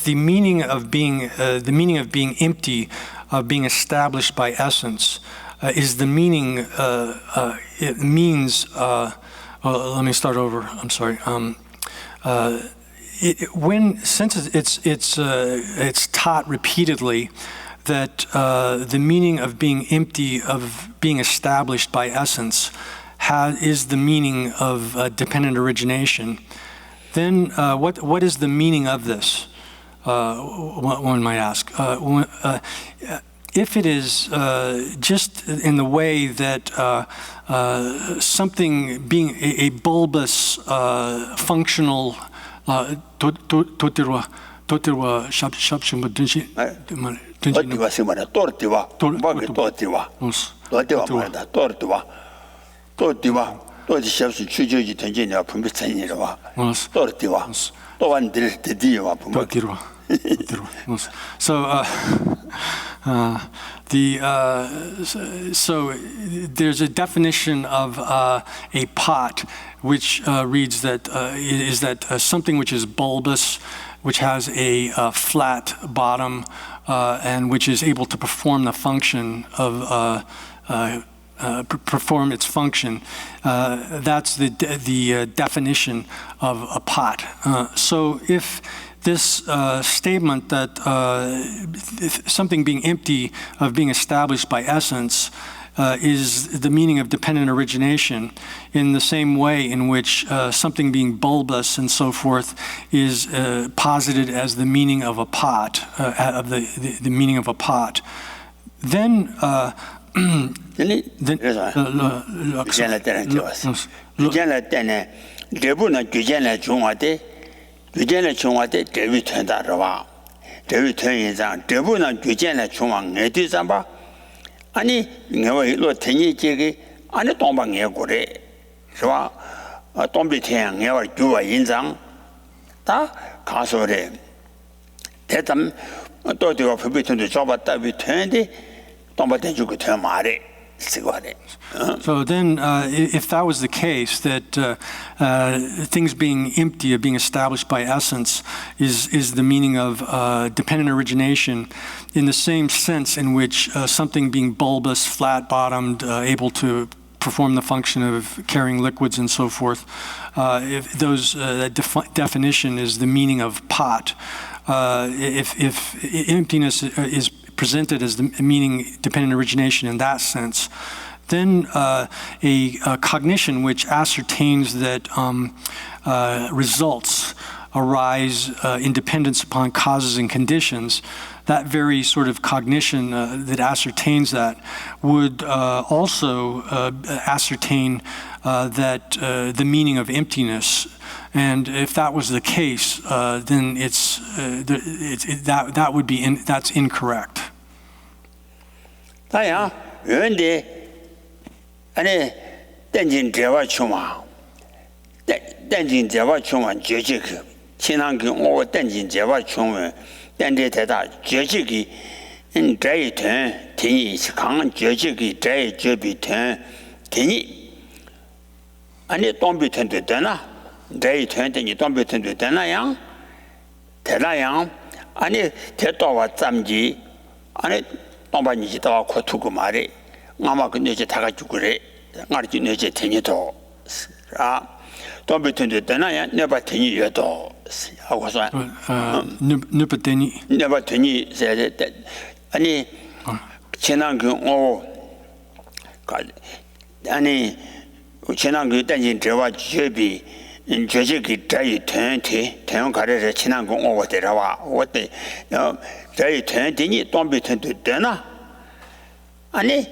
the meaning of being empty, of being established by essence, is the meaning. It means. Let me start over. I'm sorry. Since it's taught repeatedly that the meaning of being empty, of being established by essence, is the meaning of dependent origination, then what is the meaning of this? One might ask. If it is just in the way that something being a bulbous, functional, totirwa shabshimba dunshi. Tortiwa simana tortiwa bagi tortiwa marada tortiwa toti shabsu chujoji tenjeni wa pumbi tsanyi wa tortiwa towan dirti wa pumbi tortiwa. So so there's a definition of a pot which reads that is that something which is bulbous, which has a flat bottom, and which is able to perform the function of perform its function. That's the definition of a pot. So if this statement that something being empty, of being established by essence, is the meaning of dependent origination, in the same way in which something being bulbous and so forth is posited as the meaning of a pot, of the meaning of a pot, then 대부나 규제나 중화대 규제나 중화대 대위 된다라와 대위 된이상 대부나 규제나 중앙 내뒤삼바 아니 내가 이로 되니지기 안에 동방에 고래 그와 동비태양 내가 규와 인상 다 가서래 대담 또 되고 부비튼도 잡았다 비튼데 동바대 주고 돼 말해 So then, if that was the case, that things being empty, being established by essence, is the meaning of dependent origination, in the same sense in which something being bulbous, flat-bottomed, able to perform the function of carrying liquids and so forth, if those that definition is the meaning of pot, if emptiness is presented as the meaning dependent origination in that sense, then a cognition which ascertains that results arise in dependence upon causes and conditions, that very sort of cognition that ascertains that would also ascertain that the meaning of emptiness. And if that was the case, then that would be that's incorrect. 다야, 그런데 아니 땡진 대화 총아, 땡진 대화 총아 제지그 신앙교 오 땡진 대화 총은 땡제 대다 제지기 인자이든 대이 강한 제지기 대 제비든 대이 아니 동비튼도 되나? 대이 된더니 동비튼도 되나양? 되나양? 아니 대도와 잠지 아니 동반이지 다 고투고 말이 아마 근데 이제 다 가지고 그래 말이 이제 되니도 아 동비튼도 되나야 내가 되니 여도 하고서 never 되니 내가 되니 아니 지난 그 아니 지난 그 단진 대화 제비 제지기 자이 텐티 대형 가래서 지난 거 오더라와 어때 자이 텐티니 동비튼도 되나 아니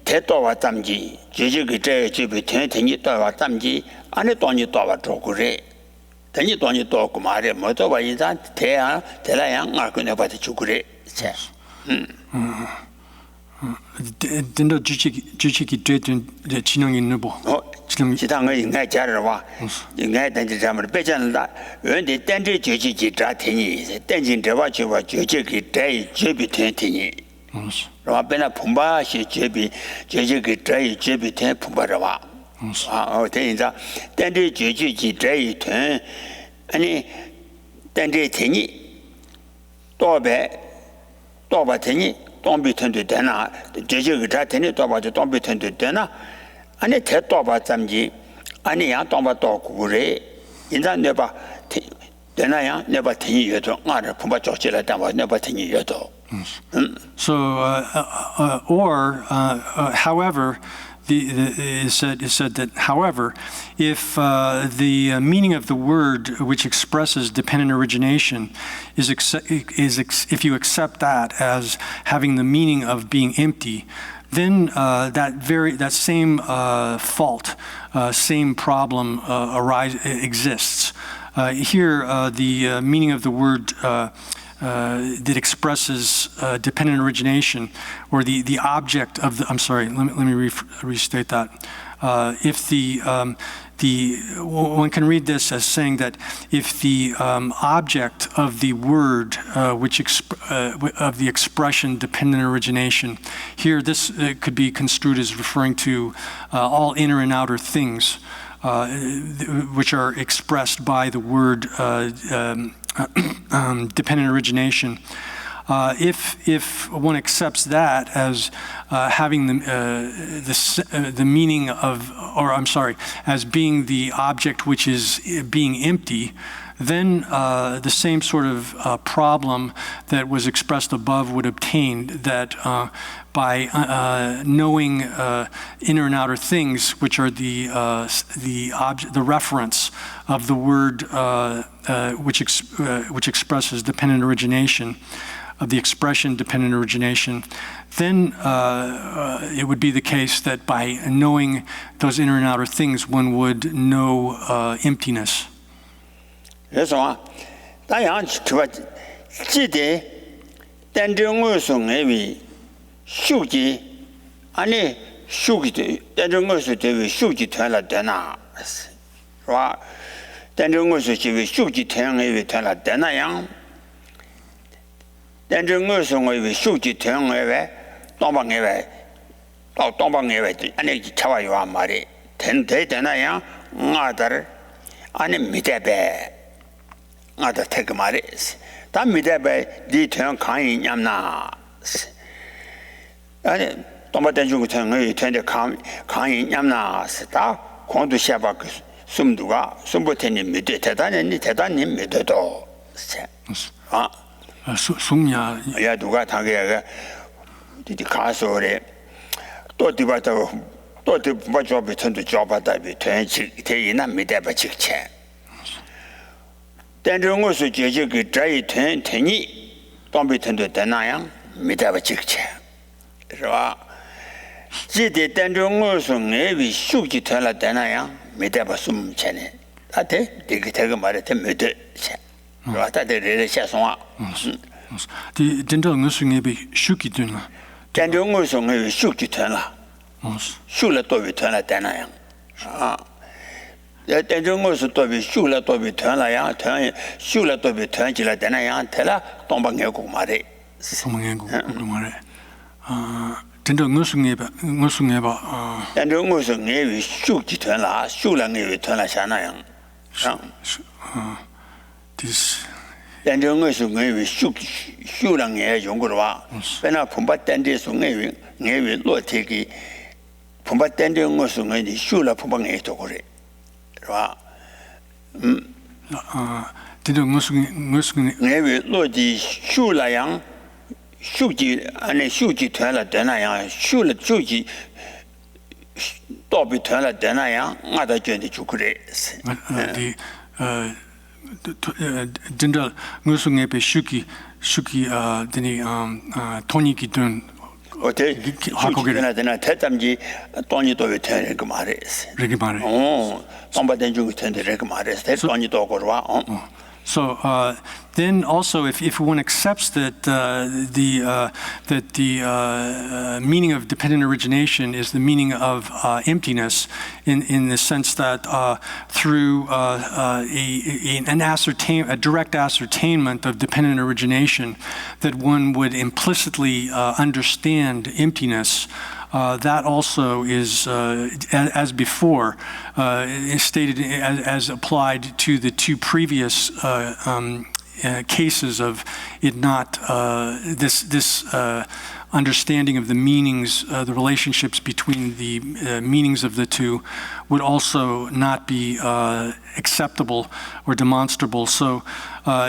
대도와 담지 제지기 자이 제비 텐티니 도와 담지 안에 돈이 도와 줘 그래 돈이 또 없고 말해 뭐도 봐 인자 대야 대라양 알고 봐도 주 그래 자 된다 주치기 되든 진행이 있는 뭐 지금 지당을 인가 자르와 인가 단지 잠을 빼잖아 근데 단지 주치기 자테니 단지 저와 저와 주치기 대이 제비 텐티니 로아베나 품바시 제비 제지기 대이 제비 텐 품바라와 대인자 단지 주치기 대이 텐 아니 단지 테니 또바 테니 동비튼도 되나 제지기 자테니 또바도 동비튼도 되나 아니 대도바 잠지 아니 야 동바 또 그래 인자 내봐 되나야 내봐 테니 여도 나를 품바 쪽지라 담아 내봐 테니 여도 So however it said that however if the meaning of the word which expresses dependent origination is if you accept that as having the meaning of being empty, then that same fault, same problem exists. Here, the meaning of the word that expresses dependent origination, or the object of the. I'm sorry. Let me restate that. If one can read this as saying that if the object of the word, of the expression dependent origination, here this could be construed as referring to all inner and outer things, which are expressed by the word dependent origination. If one accepts that as having the meaning of, or I'm sorry, as being the object which is being empty, then the same sort of problem that was expressed above would obtain, that by knowing inner and outer things, which are the reference of the word which expresses dependent origination, of the expression dependent origination, then it would be the case that by knowing those inner and outer things, one would know emptiness. 为什么？大洋说，记得但这我说那位书记，安尼书记的，但这我说这位书记团了在哪，是吧？但这我说这位书记团那位团了在哪样？但这我说那位书记团那位，东北那位，到东北那位的，安尼吃完药嘛的，团队在哪样？我这儿，安尼没得呗。 我的太个嘛的是，但没得呗，你团抗议伢那是，安尼东北电视台我团的抗议伢那是，他光都下巴个什多个，什么天你没得，太大人没得到是啊，松呀，也多个他个的卡说的，到底把交给团队交把代表团去，他一那没得把去钱。 但是我说这个这一团你当兵团队在那样没得把这个钱，是吧？记得但是我说那位书记团了在那样没得把什么钱呢？他这个嘛的他没得钱，是吧？他这下送啊。的真正我说那位书记团了。但是我说那位书记团了，修了多位团了在那样啊。 但是我是多比修了多比团了样，团修了多比团起来在那样，他了东北眼光嘛的。东北眼光嘛的，真正我说那吧啊。但是我说那位修集团了，修了那位团了像那样，这是。但是我说那位修了那用过的话，本来碰把单的说那位落地给碰把单的我说那修了碰把那做过的。 是吧？这种我说那位落地修了样，书记按那书记团了在那样，修了书记到比团了在那样，我才觉得就可以是。真正我说那被书记的那托尼基顿。 我这书记团在那，他咱们去当年到位团那个嘛的是。那个嘛的。哦，东北电视团的那个嘛的，他当年到过是吧？哦。 So then also, if one accepts that the meaning of dependent origination is the meaning of emptiness, in the sense that through a direct ascertainment of dependent origination, that one would implicitly understand emptiness. That also is, as before, is stated as applied to the two previous cases of it not this understanding of the meanings, the relationships between the meanings of the two, would also not be acceptable or demonstrable. So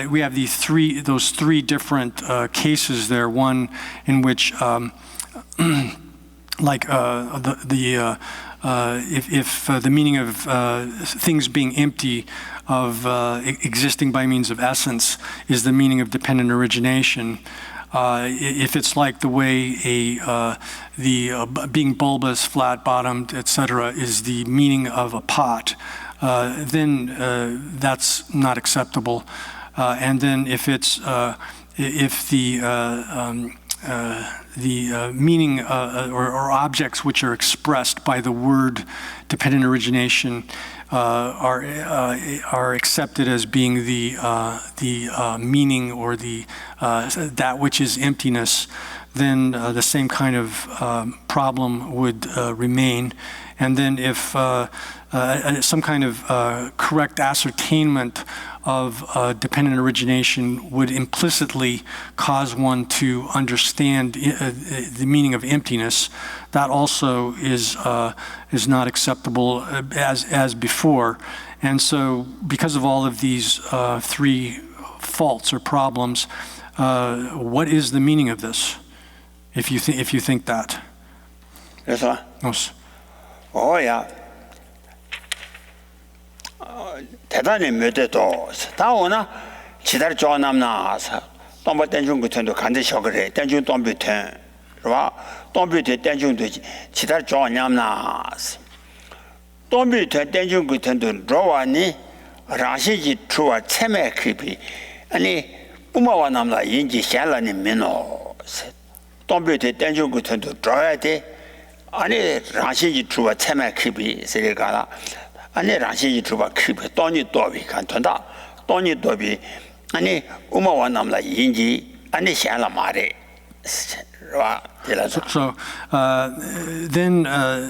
we have those three different cases there. One in which like if the meaning of things being empty, of existing by means of essence, is the meaning of dependent origination. If it's like the way being bulbous, flat-bottomed, etc., is the meaning of a pot, then that's not acceptable. And then if it's if the meaning or objects which are expressed by the word dependent origination are accepted as being the meaning or that which is emptiness, then the same kind of problem would remain. And then if some kind of correct ascertainment of dependent origination would implicitly cause one to understand the meaning of emptiness, that also is not acceptable as before. And so, because of all of these three faults or problems, what is the meaning of this? If you think that. Yes, sir. Yes. Oh yeah. 太大人没得到，但我呢，其他的教他们呢是 동바 땡중 같은도 간데 쇼그래 땡중 동비튼 그봐 동비트 땡중도 기타 좋냐나 동비트 땡중 같은도 로와니 라시지 추와 체메 크비 아니 우마와 남라 인지 샬라니 메노 동비트 땡중 같은도 줘야 돼 아니 라시지 추와 체메 크비 세가라 아니 라시지 추와 크비 돈이 도비 간다 돈이 도비 아니 우마와 남라 인지 아니 샬라 말에 So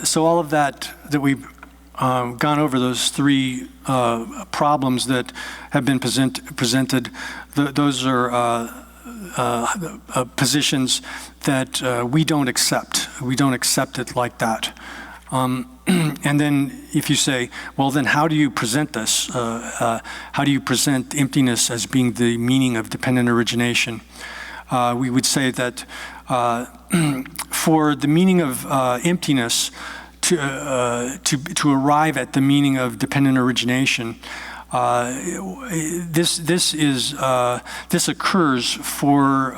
so all of that we've gone over, those three problems that have been presented, those are positions that we don't accept. We don't accept it like that. And then if you say, well, then how do you present this? How do you present emptiness as being the meaning of dependent origination? We would say that for the meaning of emptiness to arrive at the meaning of dependent origination, this occurs for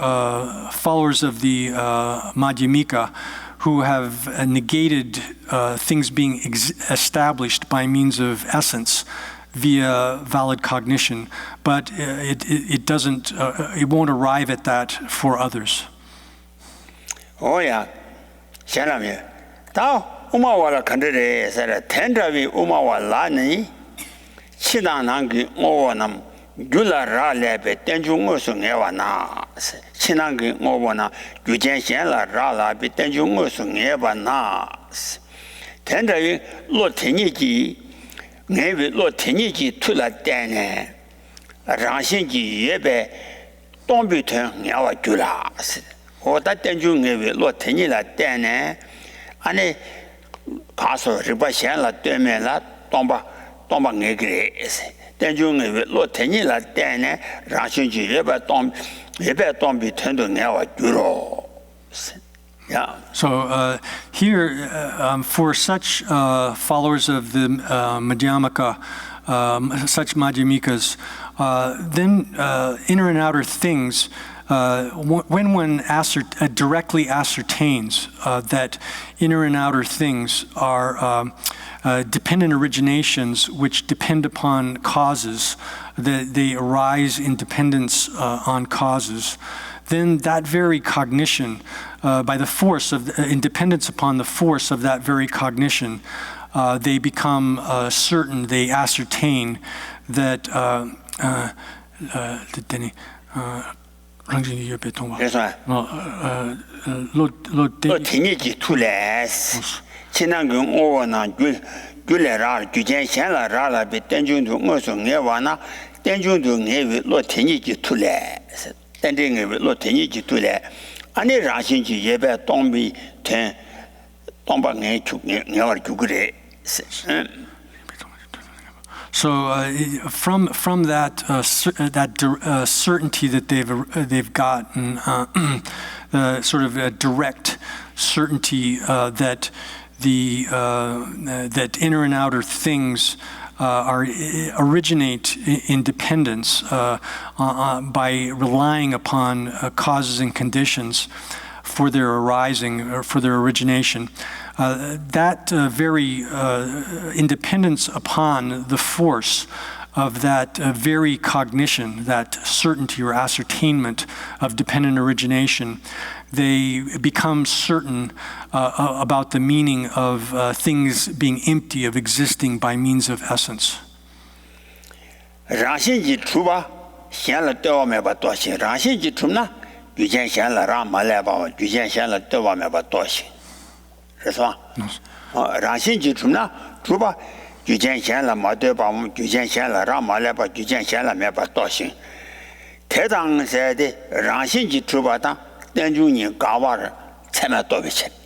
followers of the Madhyamika who have negated things being established by means of essence via valid cognition, but it doesn't, it won't arrive at that for others. Oh yeah, Shanami. Tao Umawala Kandre said, Tendravi Umawala ni Chinanangi Owanam Gula Ralebe Tenjungus Ewana Chinangi Owana Gujen Shala Rala be Tenjungus Ewana Tendravi Lotiniji Nevi Lotiniji Tula Dane Ranshinji Yebe Dombuton Yawa Gulas. O that Tenjung Nevi Lotinila Dane Ane Caso Ribashala Demela Tomba Negres. Tenjung Nevi Lotinila Dane Ranshinji Yebe Dombuton Yawa Guro. Yeah. So here, for such followers of the Madhyamaka, such Madhyamikas, then inner and outer things, when one directly ascertains that inner and outer things are dependent originations which depend upon causes, that they arise in dependence on causes, then that very cognition, by the force of independence upon the force of that very cognition, they become certain, they ascertain that 아니 라신지 예배 동비 된 동방에 죽녀를 죽으래. So from that certainty that they've gotten, sort of a direct certainty that that inner and outer things originate in dependence by relying upon causes and conditions for their arising or for their origination. That very independence upon the force of that very cognition, that certainty or ascertainment of dependent origination, they become certain about the meaning of things being empty, of existing by means of essence. 라신지 추바 현라 떠오메 바도시 라신지 추나 유전 현라 라말레바 유전 현라 떠오메 바도시 그래서 라신지 추나 추바 유전 현라 마데바 유전 현라 라말레바 유전 현라 메바도시 대당세데 라신지 추바다 땡중이 가와를 참아도비치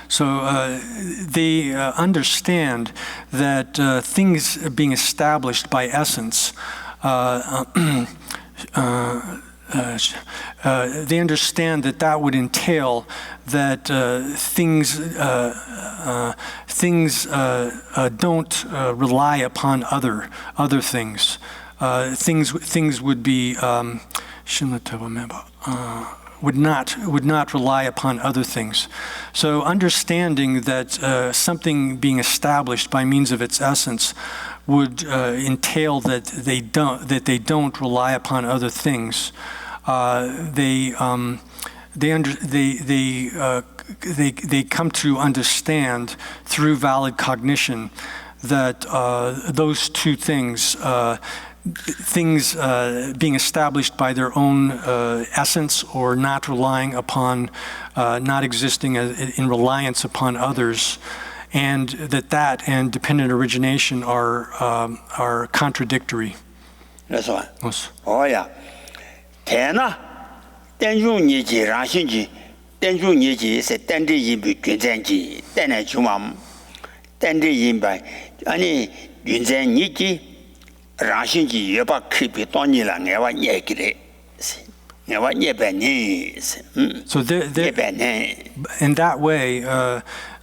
So they understand that things being established by essence, they understand that would entail that things don't rely upon other things. Things would be would not rely upon other things. So understanding that something being established by means of its essence would entail that they don't rely upon other things. They come to understand through valid cognition that those two things, being established by their own essence or not relying upon, not existing in reliance upon others, and that and dependent origination are contradictory. That's right. Yes. Oh yeah. Tena, tenju niji rashinji, tenju niji se tendi yimbi gyunzenji, tena jumam, tendi yimbai, ani gyunzen niji rashinji yoba kipi tonila ngewa nyekire, ngewa nyebeni. So in that way,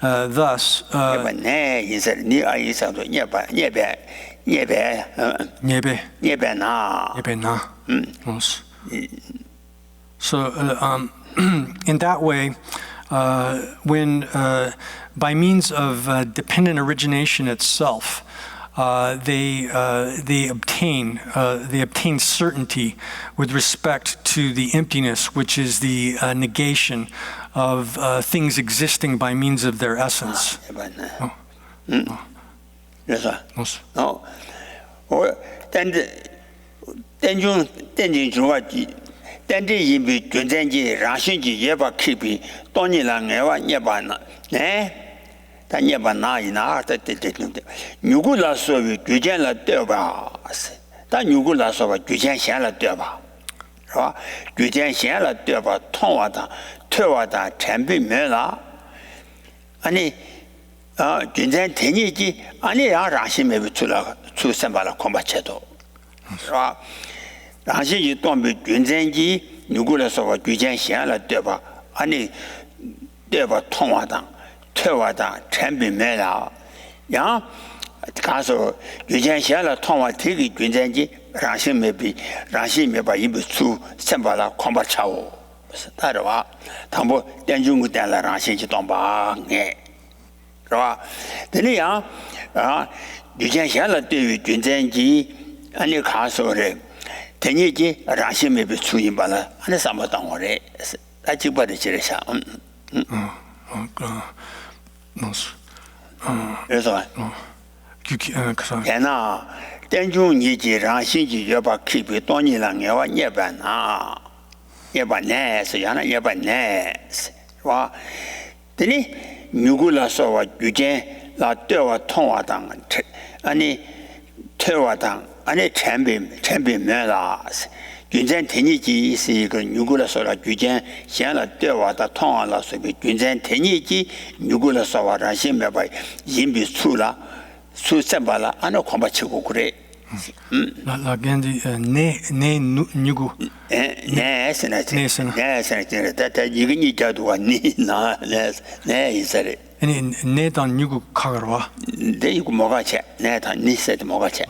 thus. Nyebene yisar ni ayisado nyebe na. Yes. So in that way, when by means of dependent origination itself, they obtain certainty with respect to the emptiness, which is the negation of things existing by means of their essence. Yes. No. Tenjun juwaji, tendi yimbi gyunzenji rashinji yeba kipi tonila ngewa nyeba na, ta nyeba na ina nyugu la sobi gyujen la deba, ta nyugu la soba gyujen shen la deba, gyujen shen la deba tongwa ta, tuwa ta chenpi me la, ani gyunzen tenyi ji, ani yang rashin mebi tsu senpa la komba chedo. Rashinji tombi gyunzenji nyugula soba gyujen xian la deba, ani deba tongwa tang, tuwa tang, chenpi me la. Yang kaso gyujen xian la tongwa tiki gyunzenji rashin meba yibi tsu senpa la komba chawo. Tarawa, tangbo tenjungu tenla rashinji tomba nge. Tani yang gyujen xian la dewi gyunzenji ani kaso re, tenyeji rashin mebi tsuyinbala, ani sambatangore, ajibari chiresha. 그래서 얘나 tenjunji rashinji yoba kipi tonyilang yawa nyebana, nyebanes, yana nyebanes. Tani nyugula sowa gyujen la dewa tongwa tang, ani tewa tang, 안에 챔비 메라스 균전 테니지 이거 누구라서라 규전 현라 되와다 통화라 소비 균전 테니지 누구라서와 라시메바 임비 수라 수셈발라 안에 콤바치고 그래 라겐디 네 누구 네 세나지 다다 이근이 자도가 니나 네 이사레 아니 네단 누구 카가와 네 이거 뭐가체 네다 니세도 뭐가체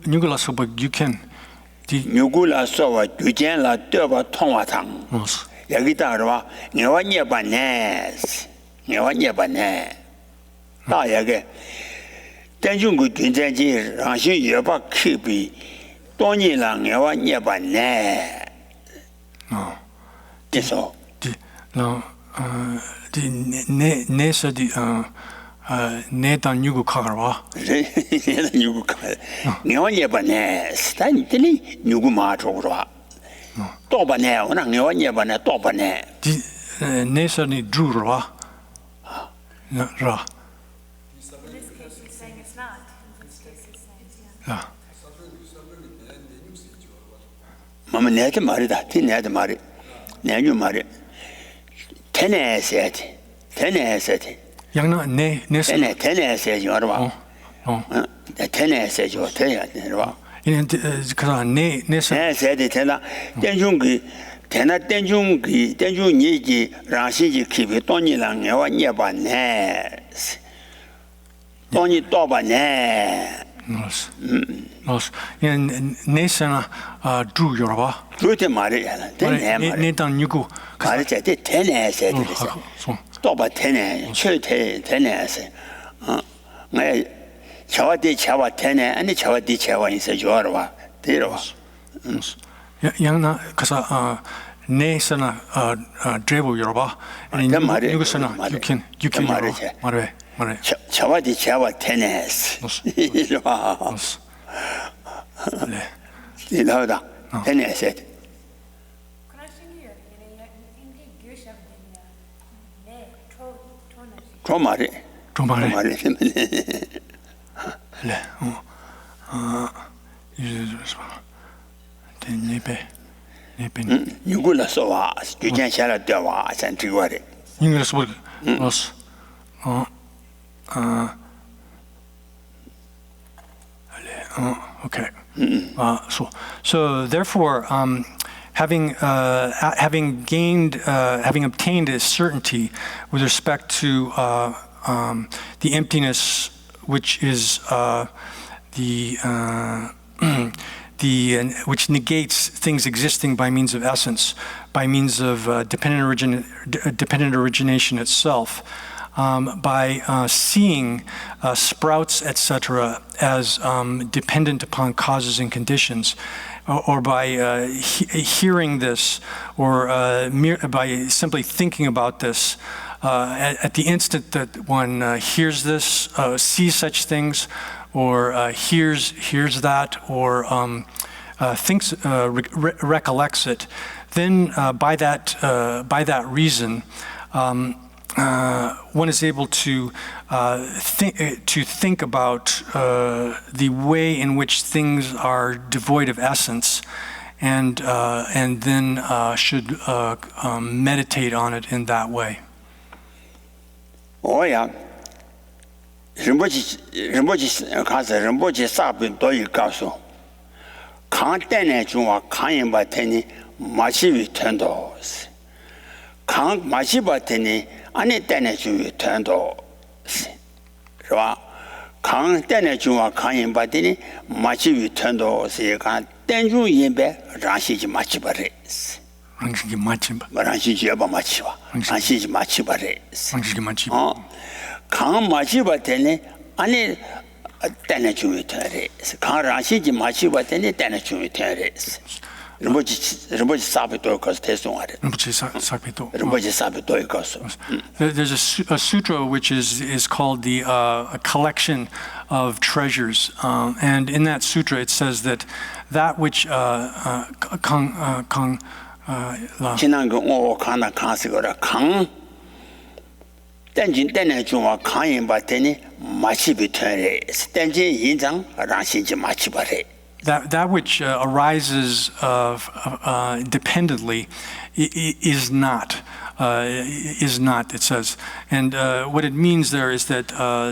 누구라 소바 유캔 누구라 소와 규젠라 되바 통화탕 여기다 알아 내가 녀바네 나 여기 tenjungu gyunzenji rangshin yoba kibi tonyilang yawa 녀바네 그래서 네서 네단 누구 카가와 네단 누구 카 녀와 녀바네 스탄들이 누구 마저로와 또바네 오나 녀와 녀바네 또바네 네서니 주로와 라 마마 내한테 말이다. 내한테 말이. 내뉴 말이. 테네세티. 양나 네서 테네세지 알아. 테네세지 어때야 되나? 이는 그런 네서 네세티 테나. tenjungi 테나 tenjungi 라시지 키비 돈이랑 여와 녀바네. 돈이 또바네. nos en nesana du yorba 그때 말이야. 되네 말이야. nedan nyugu 말이야. 되네 세대. so 또봐 되네. 최대 되네세. 내 저와디 저와 되네. 아니 저와디 저와 있어 줘라. 데려와. 양나 그래서 nesana drebo yorba and nyugusana you can 말해 저와디 저와 되네스. 이리와. 네. 이러다 되네세. 좀 말해. 네. 누구라 써와. 주장샤라 되와. 산티와래. English word was okay. So therefore, having obtained a certainty with respect to the emptiness, which is which negates things existing by means of essence, by means of dependent origination itself, by seeing sprouts, etc., as dependent upon causes and conditions, or by hearing this, or by simply thinking about this, at the instant that one hears this, sees such things, or hears that, or thinks, recollects it, then by that reason, one is able to think about the way in which things are devoid of essence, and then should meditate on it in that way. Oh yeah. rinpoche 가서 rinpoche 사분 도이 가서 강 때문에 중화 강인 바테니 마시위 텐도 강 마시 바테니 안에 때문에 중위 텐도 그봐 강 때문에 중화 강인 바테니 마시위 텐도 세가 땡주 인배 라시지 마치바레 랑시기 마치바 라시지 여바 마치바 라시지 마치바레 랑시기 마치바 강 마시바 때문에 아니 때문에 주의되래. 강 라시지 마시바 때문에 때문에 주의되래. rinpoche 사비도 가서 대송하래. rinpoche 사비도. rinpoche 사비도 가서. There's a sutra which is called the a collection of treasures, and in that sutra it says that which 지난 그 오카나 가스거라 강 땡진 때문에 중화 강인 바테니 마시비 되래. 땡진 인장 라시지 마치바래. That which arises dependently is not, it says. And what it means there is that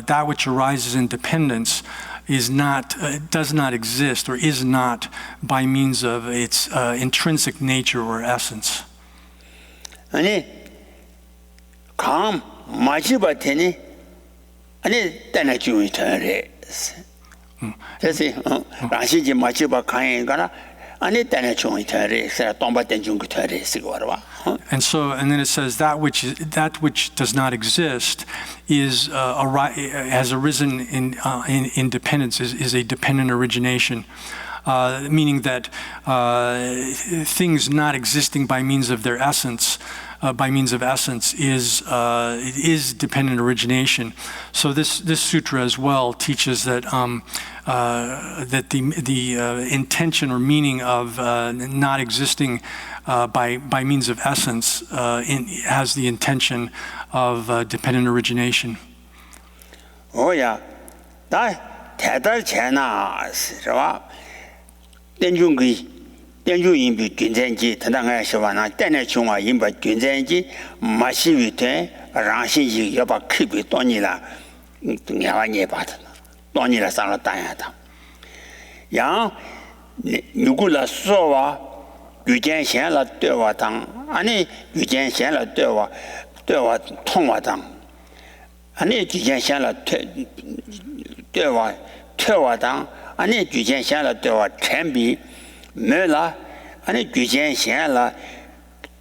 that which arises in dependence is not, does not exist, or is not by means of its intrinsic nature or essence. 아니, 강 마시바테니 아니 때문에 중이 되래. 그래서 라시지 마치바 강인가나 아니 때문에 중이 되래. 그래서 동바된 중이 되래. 쓰고와. And then it says that which does not exist has arisen in dependence, is a dependent origination, meaning that things not existing by means of their essence. By means of essence is dependent origination. So this sutra as well teaches that that the intention or meaning of not existing by means of essence has the intention of dependent origination. Oh yeah, 다 대달체나是吧? 땡중기 땡중인비 균전지 당당한 시와나 때내 중화 인바 균전지 마시위테 랑신지 여바 크비 돈이라 야와니 바다 돈이라 살아 다야다 야 누구라 소와 유전显了 对我当 아니 유전显了 对我通我当 아니 유전显了 对我 퇴화당 아니 규제시라 퇴화 챔비 메라 아니 규제시라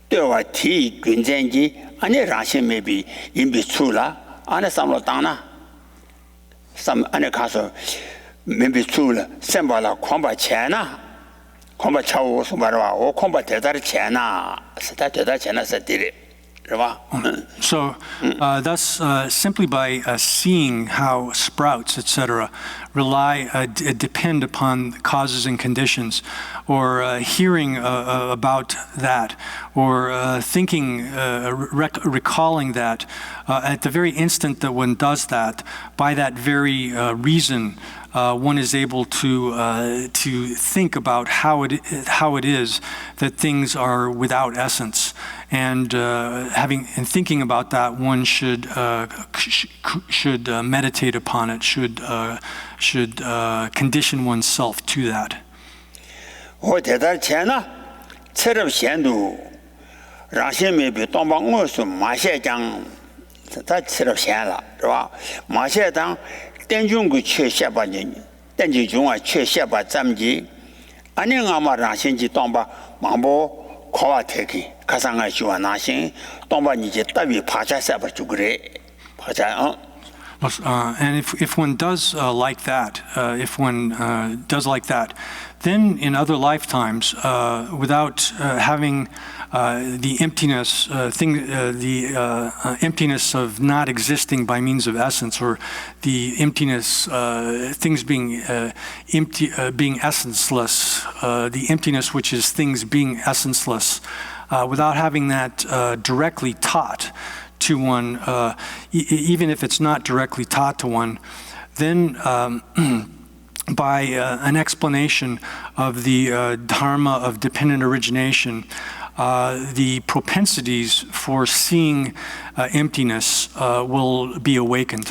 퇴화 티 군쟁지 아니 라시메비 임비출라 아니 삼로당나 삼 아니 가서 멤비출라 셈발라 콤바체나 콤바 차오 소바라 오 콤바 대다리 체나 스타 대다 체나 스티리 So, thus, simply by seeing how sprouts, etc., depend upon causes and conditions, or hearing about that, or thinking, recalling that, at the very instant that one does that, by that very reason, one is able to think about how it is that things are without essence, and thinking about that, one should meditate upon it, should condition oneself to that. 我在这前呢，吃了咸度，让先没比东方我说马先讲，他吃了咸了，是吧？马先当电中国缺下把人，电中中啊缺下把咱们的，俺那俺们让先去东巴忙不考啊特去，看上俺喜欢拿先东巴你就特别爬下下把就个嘞，爬下啊。And if one does like that, then in other lifetimes, without having the emptiness, emptiness of not existing by means of essence, or the emptiness, things being empty, being essenceless, the emptiness which is things being essenceless, without having that directly taught to one, even if it's not directly taught to one, then by an explanation of the dharma of dependent origination, the propensities for seeing emptiness will be awakened.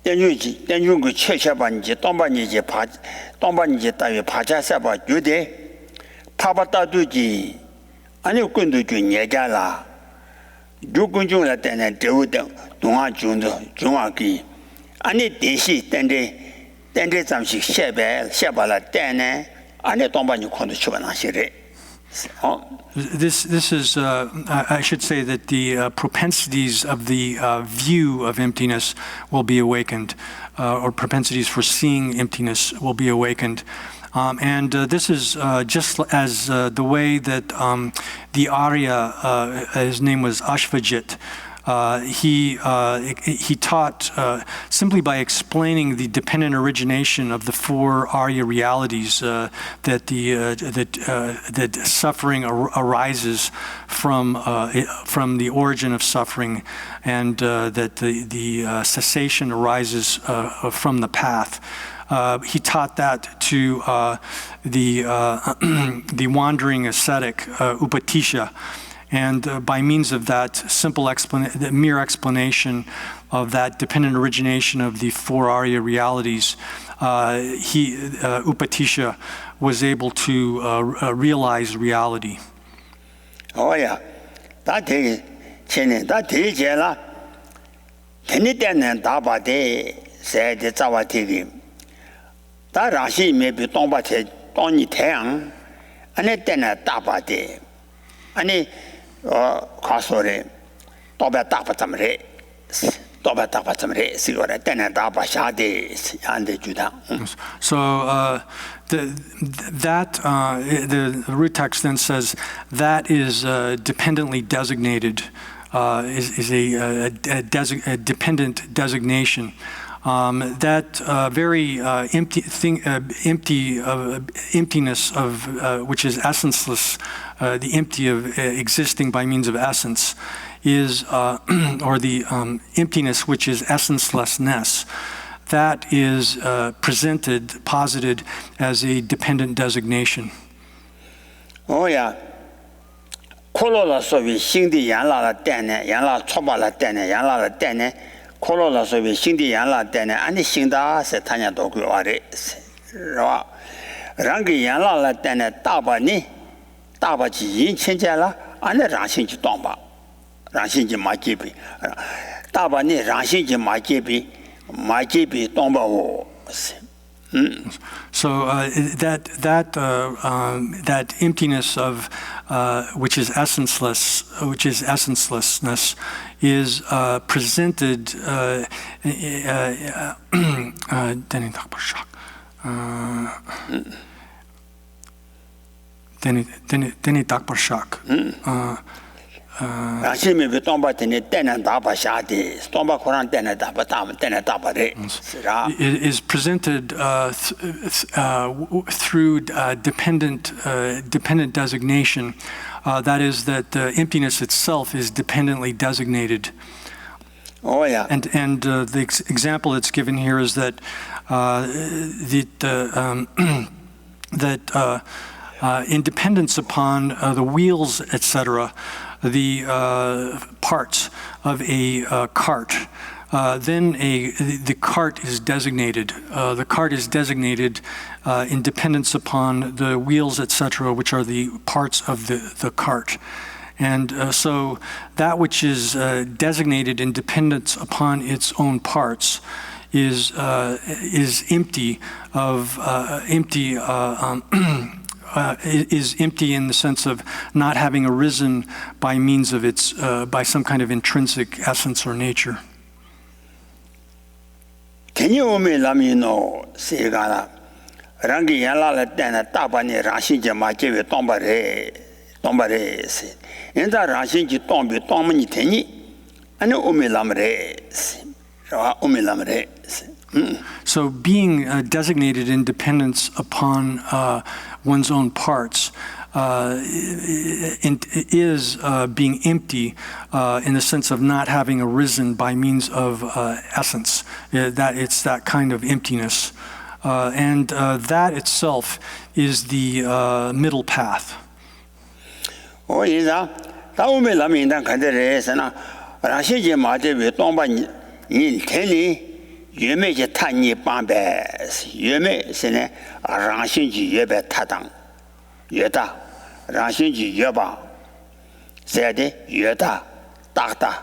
电中国缺下把你就东把你就爬，东把你就大约爬下下把觉得，爬把大肚子。 아니 군도 준 예자라 주군중라 때는 대우등 동아 중도 중앙기 아니 대시 땐데 잠시 셰바라 때네 아니 동반이 콘도 치바나시래 This is I should say that the propensities of the view of emptiness will be awakened, or propensities for seeing emptiness will be awakened. And this is just as the way that the Arya, his name was Ashvajit, he taught simply by explaining the dependent origination of the four Arya realities, that suffering arises from the origin of suffering, and that the cessation arises from the path. He taught that to the wandering ascetic Upatisha, and by means of that simple mere explanation of that dependent origination of the four Arya realities, Upatisha was able to realize reality. Oh yeah, that is la. Teni tenen daba de se de zawa tegi. 大让西没比东巴才当你太阳，安尼在那大把的，安尼卡说的，大把大把怎么的，大把怎么的，是个的，在那大把下的，安的就当。So the root text then says that is dependently designated, is a dependent designation. That very emptiness of which is essenceless, the empty of existing by means of essence, is or the emptiness which is essencelessness. That is posited as a dependent designation. Oh yeah. 可罗了所谓新的养老了蛋呢，养老出把了蛋呢，养老了蛋呢。 可罗了所谓新的养老蛋呢，俺的新的是他家都规划的，是吧？让给养老了蛋呢，大把基因亲家了，俺的让心去当吧，让心去买几杯，大把呢让心去买几杯， 마지비 동바오. So that emptiness of which is essencelessness, is presented. 라시미 비동바티네 때는 다바샤디 동바 코란 때는 다바담 때는 다바레 is presented through dependent designation. That is, that the emptiness itself is dependently designated. Oh yeah. And the example that's given here is that in dependence upon the wheels, etc., the parts of a cart, then the cart is designated. The cart is designated in dependence upon the wheels, etc., which are the parts of the cart. And so that which is designated in dependence upon its own parts is empty of is empty in the sense of not having arisen by means of its by some kind of intrinsic essence or nature. Can you let me know? Sigala, Rangi Yala Dana Tabani Rashinja Makevi Tombare, in that Rashinji Tombi Tomani Teni, and Umilamre, Umilamre. So being designated in dependence upon one's own parts is being empty in the sense of not having arisen by means of essence. That it's that kind of emptiness. And that itself is the middle path. Oh, is that? Taumilamindan Kanderesana, Rashiji Mate Tomba in Teni. Yume je tani bambe, yume sene rangshinji yebe tadang, yeda, rangshinji yeba, zede yeda, dagda,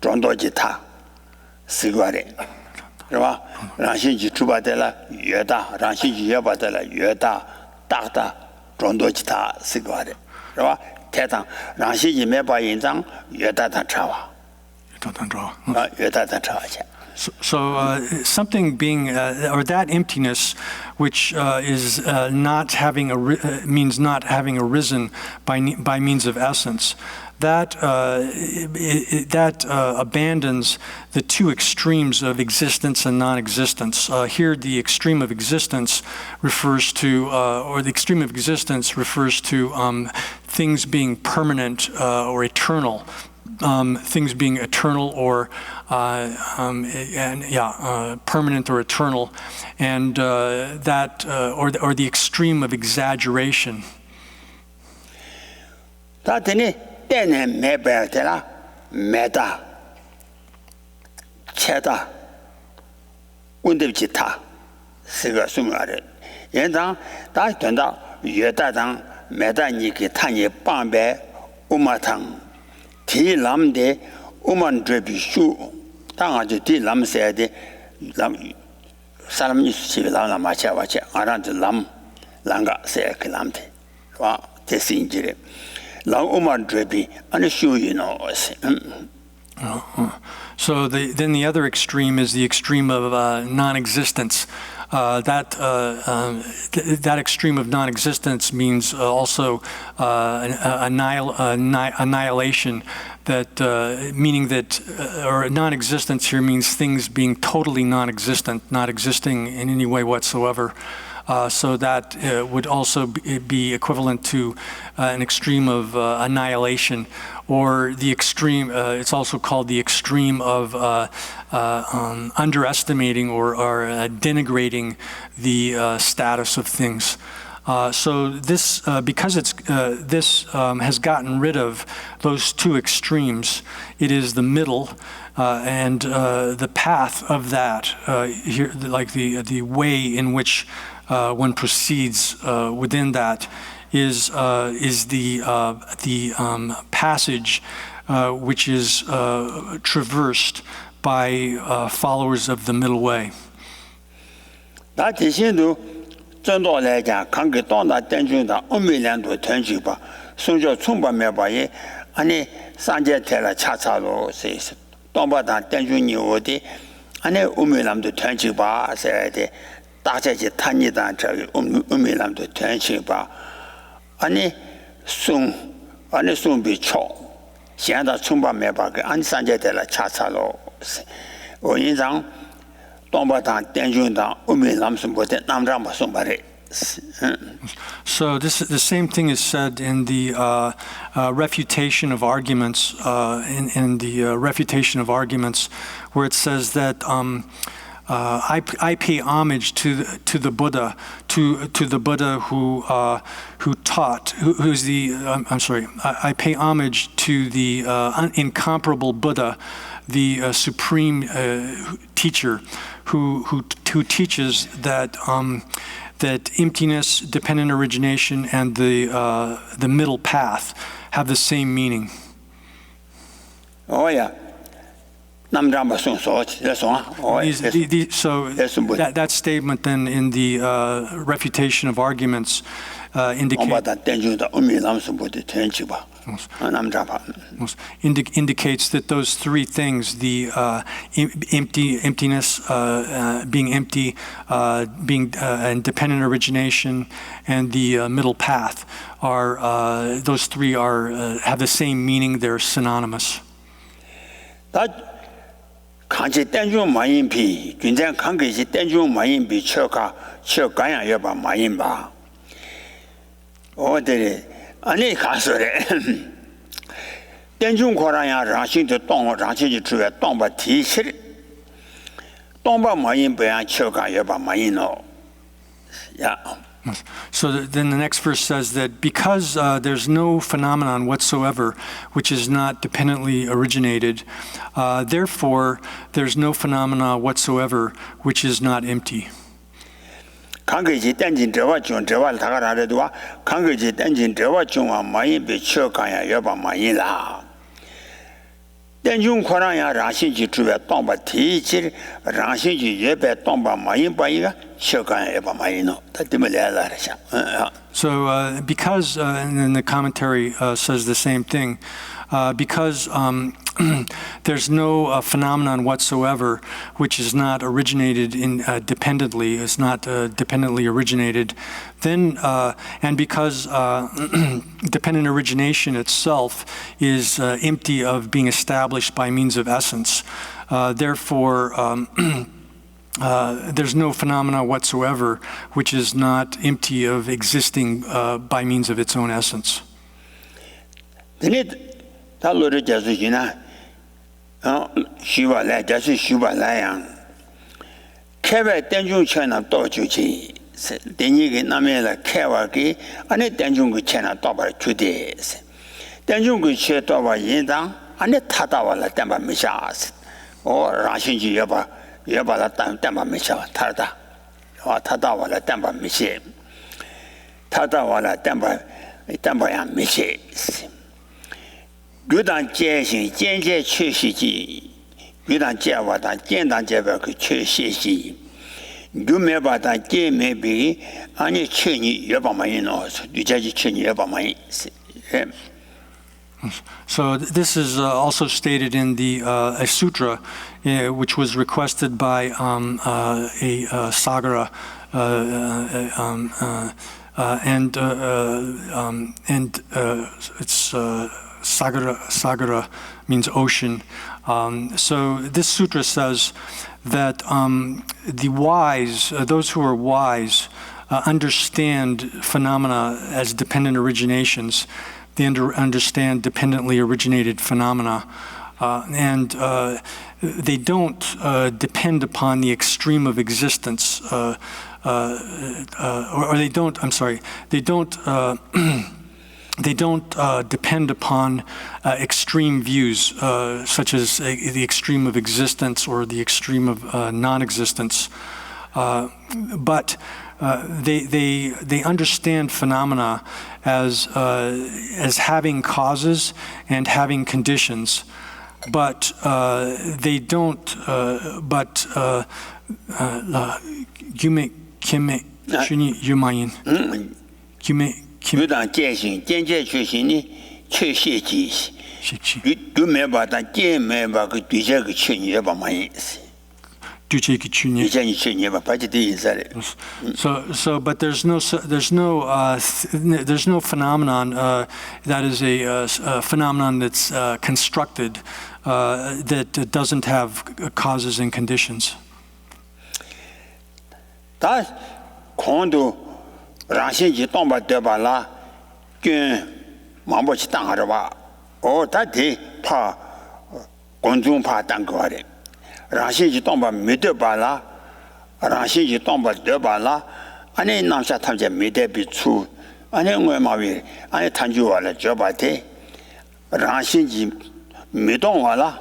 zhondoji ta, sigwari, right? Rangshinji chuba de la yeda, rangshinji yeba de la yeda, dagda, zhondoji ta, sigwari, right? Tadang, rangshinji meba yinzang, yeda dan chawa, yeda dan chawa che. So something being, or that emptiness, which is not having means not having arisen by means of essence, that abandons the two extremes of existence and non-existence. Here, the extreme of existence refers to, or the extreme of existence refers to things being permanent or eternal. Things being eternal or permanent or eternal, and that or the extreme of exaggeration. Tatini tene mebertela meta cheta undevchita siga sumare. Yendang da tunda yedadang meta niki tanye bambe umatang. Ti lam de uman drebi shu tanga je ti lam se de lam salam ni si lam la ma cha wa cha aran de lam langa se ke lam de wa te sin jire lam uman drebi an shu you know. So then the other extreme is the extreme of non-existence. That extreme of non-existence means also annihilation. That meaning that, or non-existence here means things being totally non-existent, not existing in any way whatsoever. So that would also be equivalent to an extreme of annihilation, or the extreme, it's also called the extreme of underestimating or denigrating the status of things. So this, because this has gotten rid of those two extremes, it is the middle, and the path of that, here, like the way in which one proceeds within that is the passage which is traversed by followers of the middle way. 那提醒到，正道来讲，看给当大点军的欧美两度团结吧，送叫冲吧没把也，安尼三节台了恰恰咯，是当把当点军牛的，安尼欧美两度团结吧，是的，大家去谈一谈这个欧美两度团结吧，安尼送比超，现在冲吧没把个，安三节台了恰恰咯，是，我印象。 So this the same thing is said in the refutation of arguments in the refutation of arguments, where it says that I pay homage to the Buddha, to the Buddha who taught, who's the I pay homage to the incomparable Buddha, the supreme teacher, who teaches that that emptiness, dependent origination, and the middle path have the same meaning. Oh yeah. So that statement then in the refutation of arguments indicates that those three things, the emptiness, being empty, being independent origination, and the middle path, are those three are have the same meaning. They're synonymous. 강제 단중 마인비 굉장히 관계시 단중 마인비 처가 처가야 여봐 마인바 어디에 아니 가서래 단중 거라야 라신도 동 라신지 주에 동바 티실 동바 마인비야 처가 여봐 마인노 야 So then the next verse says that because there's no phenomenon whatsoever which is not dependently originated, therefore there's no phenomena whatsoever which is not empty. 관계지 단진 저와 중 저와 다가라도와 관계지 단진 저와 중와 마인비 처가야 여봐 마인라 단중 거라야 라신지 주에 동바 티실 라신지 예배 동바 마인바이가 So because, and then the commentary says the same thing, because there's no phenomenon whatsoever which is not originated dependently, is not dependently originated, then, and because dependent origination itself is empty of being established by means of essence, therefore, there's no phenomena whatsoever which is not empty of existing by means of its own essence. 여봐라 담담바 미셔 타다 와 타다와라 담바 미시 타다와라 담바야 미시 유단 제신 젠제 최시지 유단 제와다 젠단 제바 그 최시지 유메바다 제메비 아니 최니 여봐마이 넣어서 유자지 최니 여봐마이 So this is also stated in the a sutra, which was requested by a Sagara, and it's Sagara means ocean. So this sutra says that the wise, those who are wise, understand phenomena as dependent originations. They understand dependently originated phenomena, and they don't depend upon the extreme of existence, or they don't. I'm sorry. They don't. They don't depend upon extreme views, such as the extreme of existence or the extreme of non-existence, but they understand phenomena as having causes and having conditions, but they don't. Gyume Kime Shuni Yumayin. Gyume Kim 有当践行，坚决确信呢，确写记息。 Shikshi. 有没把但见没把个对这个去年把嘛意思， Ducheki 以 Chunye. 前你去年把把这的意思嘞。 But there's no phenomenon that is a phenomenon that's constructed that doesn't have causes and conditions. 他空都让先去当把对吧啦，跟忙不去当着吧，哦，他得怕公众怕当个的，让先去当把没对吧啦，让先去当把对吧啦，安尼拿下他们家没得比出，安尼我嘛为，安尼谈就完了，就把的让先去没当完了，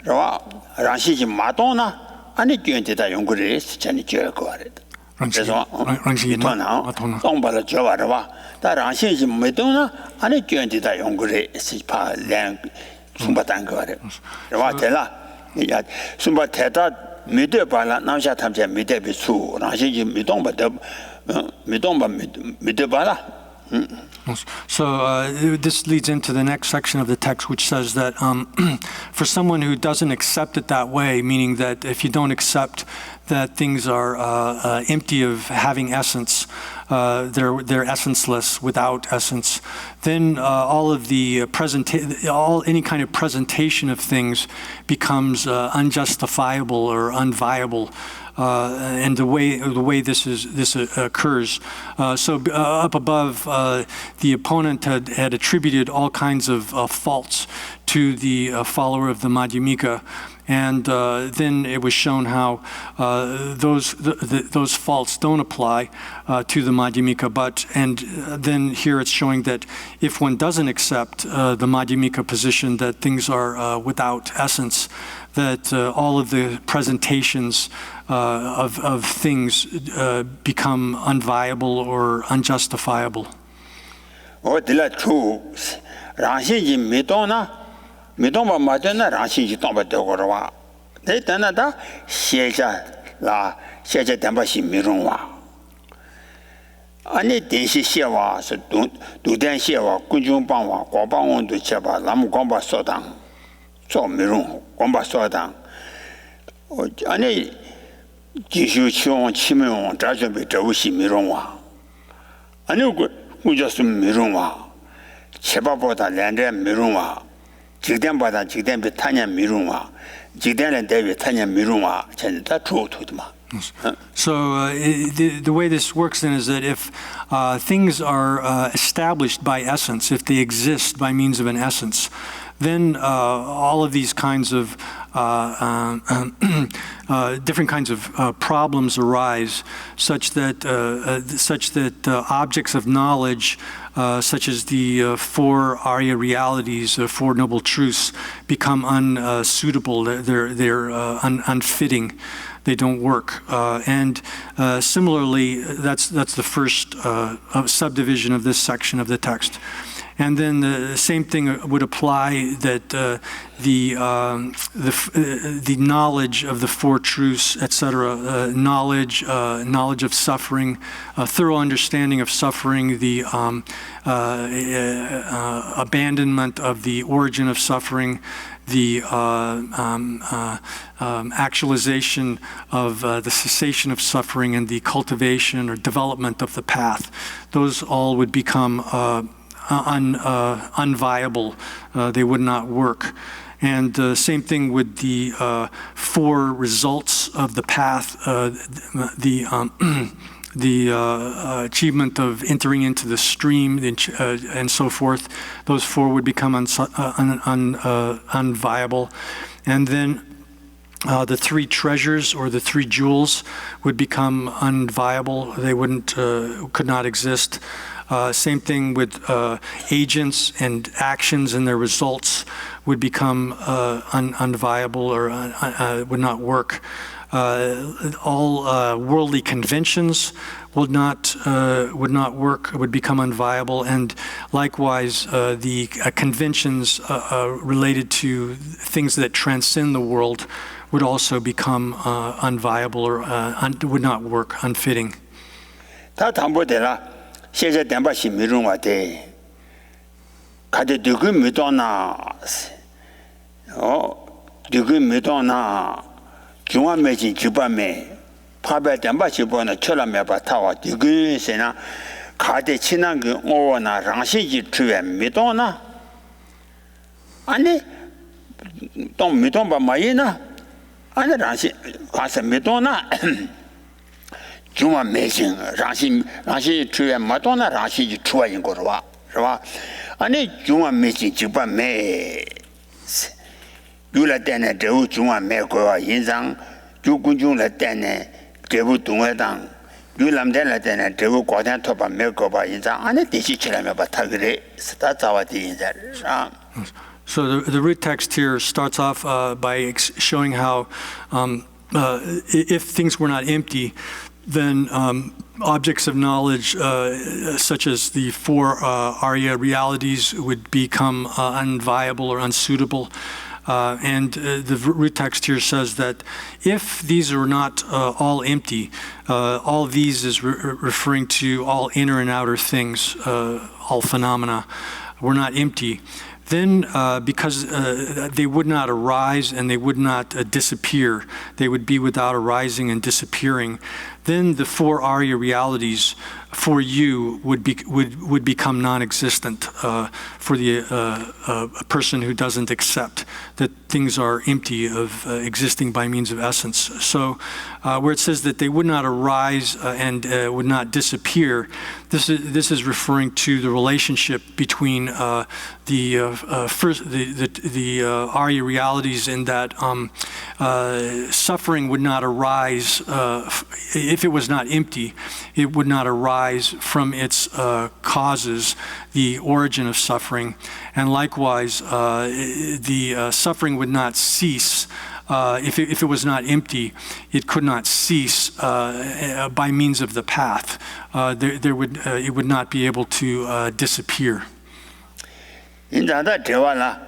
是吧？让先去马当呢？ 아니 교인들다 연구를 시간이 줘야 거래다. 그래서 이토나 동발을 줘봐라 봐. 다른 신시 못도나 아니 교인들다 연구를 시파 랭 숨바단 거래. 봐 되라. 야 숨바 대다 믿어 봐라. 남샤 탐제 믿어 비수. 나신시 믿동바도 믿동바 믿어 봐라. So this leads into the next section of the text, which says that for someone who doesn't accept it that way, meaning that if you don't accept that things are empty of having essence, they're essenceless, without essence, then all of the any kind of presentation of things becomes unjustifiable or unviable. And the way this occurs. So up above, the opponent had attributed all kinds of faults to the follower of the Madhyamika, and then it was shown how those faults don't apply to the Madhyamika. And then here it's showing that if one doesn't accept the Madhyamika position that things are without essence, that all of the presentations of things become unviable or unjustifiable. 아니 대시 시와 도된 시와 군중방와 과방원도 제바 나무 공바 소당 좀 공바 소당 아니 기슈 치원 치면 자주비 저우시 미롱와 아니 우저스 미롱와 제바보다 랜데 미롱와 직된보다 직된비 타냐 미롱와 직된은 대비 타냐 미롱와 전다 조토도마. So the way this works then is that if things are established by essence, if they exist by means of an essence, then all of these kinds of different kinds of problems arise, such that objects of knowledge, such as the four Arya realities, four noble truths, become unsuitable. They're unfitting. They don't work. And similarly, that's the first subdivision of this section of the text. And then the same thing would apply that the knowledge of the four truths, etc., knowledge of suffering, a thorough understanding of suffering, the abandonment of the origin of suffering, the actualization of the cessation of suffering, and the cultivation or development of the path. Those all would become unviable. They would not work. And same thing with the four results of the path, the achievement of entering into the stream and so forth. Those four would become unviable. And then the three treasures or the three jewels would become unviable. They could not exist. Same thing with agents and actions and their results would become unviable or would not work. all worldly conventions would not work, would become unviable, and likewise the conventions related to things that transcend the world would also become unviable or would not work, unfitting. 다 담보되라 세제 담바시 미루마데 가데 두고 미도나 두고 미도나 중앙매진 주밤에 파베 담바시 보나 철라메 바타와 두고세나 가데 친한 그 오나 랑시지 주에 미도나 아니 또 미도바 마이나 아니 랑시 가서 미도나 중앙 매진 랑시 주에 마도나 랑시 주어인 거로와是吧 아니 중앙 매진 주밤에 유라때네 저 중앙 매고와 인상 주군중라 때네 대부 동해당 유람대라 때네 대부 과단 토바 매고바 인상 안에 대시치라며 바타 그래 스타 자와디 인자 So the root text here starts off by showing how if things were not empty, then objects of knowledge, such as the four Arya realities, would become unviable or unsuitable. And the root text here says that if these are not all empty, all these is referring to all inner and outer things, all phenomena, were not empty, then because they would not arise and they would not disappear, they would be without arising and disappearing, then the four Arya realities for you would become non-existent for a person who doesn't accept that things are empty of existing by means of essence. So where it says that they would not arise and would not disappear, this is referring to the relationship between the Arya realities, in that suffering would not arise if it was not empty. It would not arise from its causes, the origin of suffering, and likewise the suffering would not cease. If it was not empty, it could not cease by means of the path. It would not be able to disappear. 인자다 대화라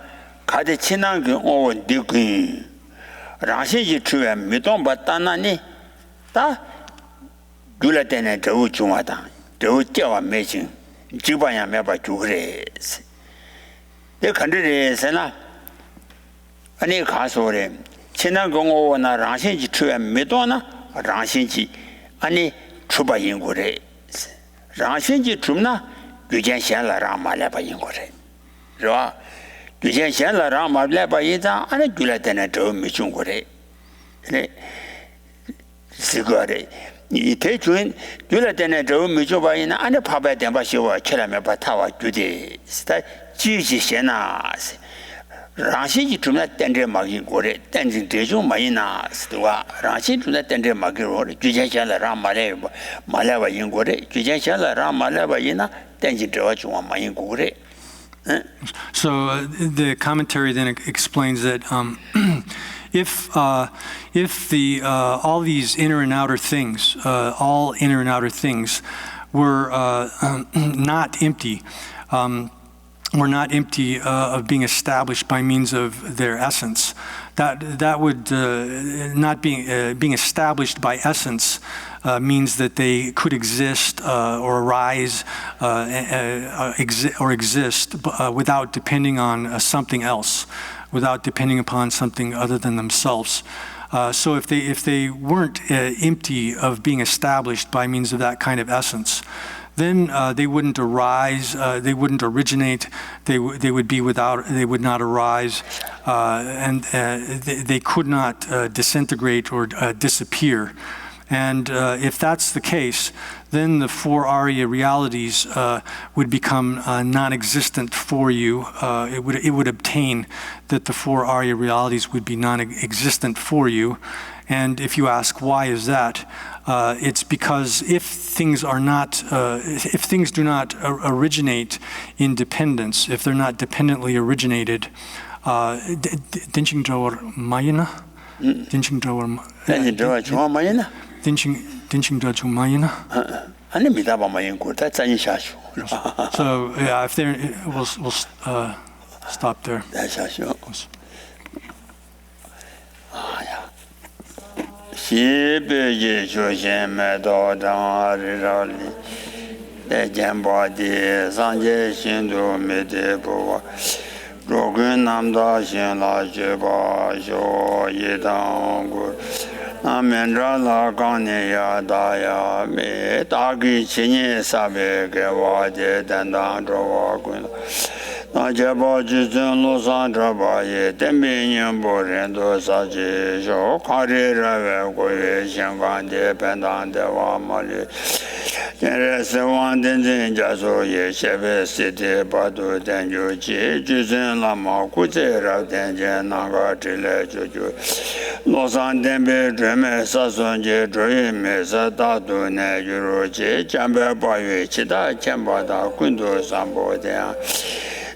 가데 친한 그 오원 디군 라시지 추에 미동 바타나니 다 둘레테네 저 중화다 저 째와 매진 지바야 매바 주그레 내 간들에서나 아니 가소래 친한 공원나 라시지 추에 미도나 라시지 아니 추바인 거래 라시지 줌나 유전시알라 말레바인 거래 是吧 以前闲了让嘛来把一张俺就来在那找没中过的是个的你太准就来在那找没中把一那俺就怕白点把小娃吃了没把他娃觉得是他继续闲呐让些就准备等着嘛给过的等着这种嘛一那是吧让些准备等着嘛给我的以前闲了让嘛来把英国的以前闲了让嘛来把一那等着这种嘛英国的 So the commentary then explains that if all these inner and outer things, all inner and outer things, were not empty, of being established by means of their essence, that would not being established by essence. Means that they could exist or arise or exist without depending on something else, without depending upon something other than themselves. So if they weren't empty of being established by means of that kind of essence, then they wouldn't arise, they wouldn't originate, they would not arise, and they could not disintegrate or disappear. And if that's the case, then the four Arya realities would become non-existent for you. It would obtain that the four Arya realities would be non-existent for you. And if you ask why is that, it's because if things do not originate in dependence, if they're not dependently originated, 딘칭저월 아니 저 좋아마이나 딘칭저 주마이나. 아니 미다바마인 고다 짜니 샤슈 So yeah, if there, we'll stop there. 샤슈 시베제 조심해도 당하리라리 대전바디 상제 신도 메데보와 로근 남다 신라제바 쇼예당고 아멘라라 간네야 다야 메 다기 진이 사베게 와제 단단로와군 나제바 지전 로산드바예 덴비년 보렌도 사제 쇼 카레라베 고예 상관데 벤단데와 말리 제레스완덴진 자소예 셰베시데 바도 덴조지 지전 라마 구제라 덴제 나가 틀레 조조 로산 덴베 드메 사선제 드레메 사다도네 유로제 잠베 바예 치다 쳔바다 군도 삼보데야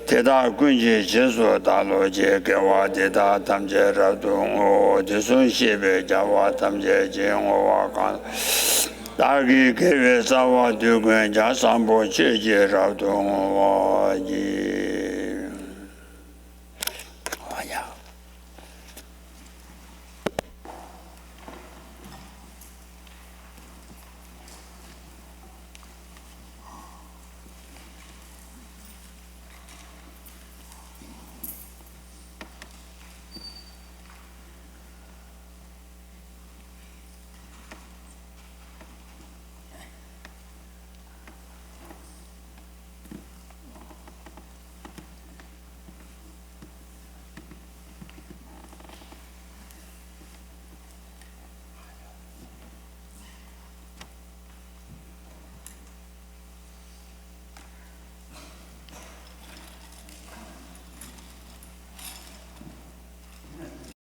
대다 군지 제소 달로제 개와 대다 담제라도 대손 시베 자와 담제 제용와 간 다기 개회사와 두근 자산보 제제라도 와지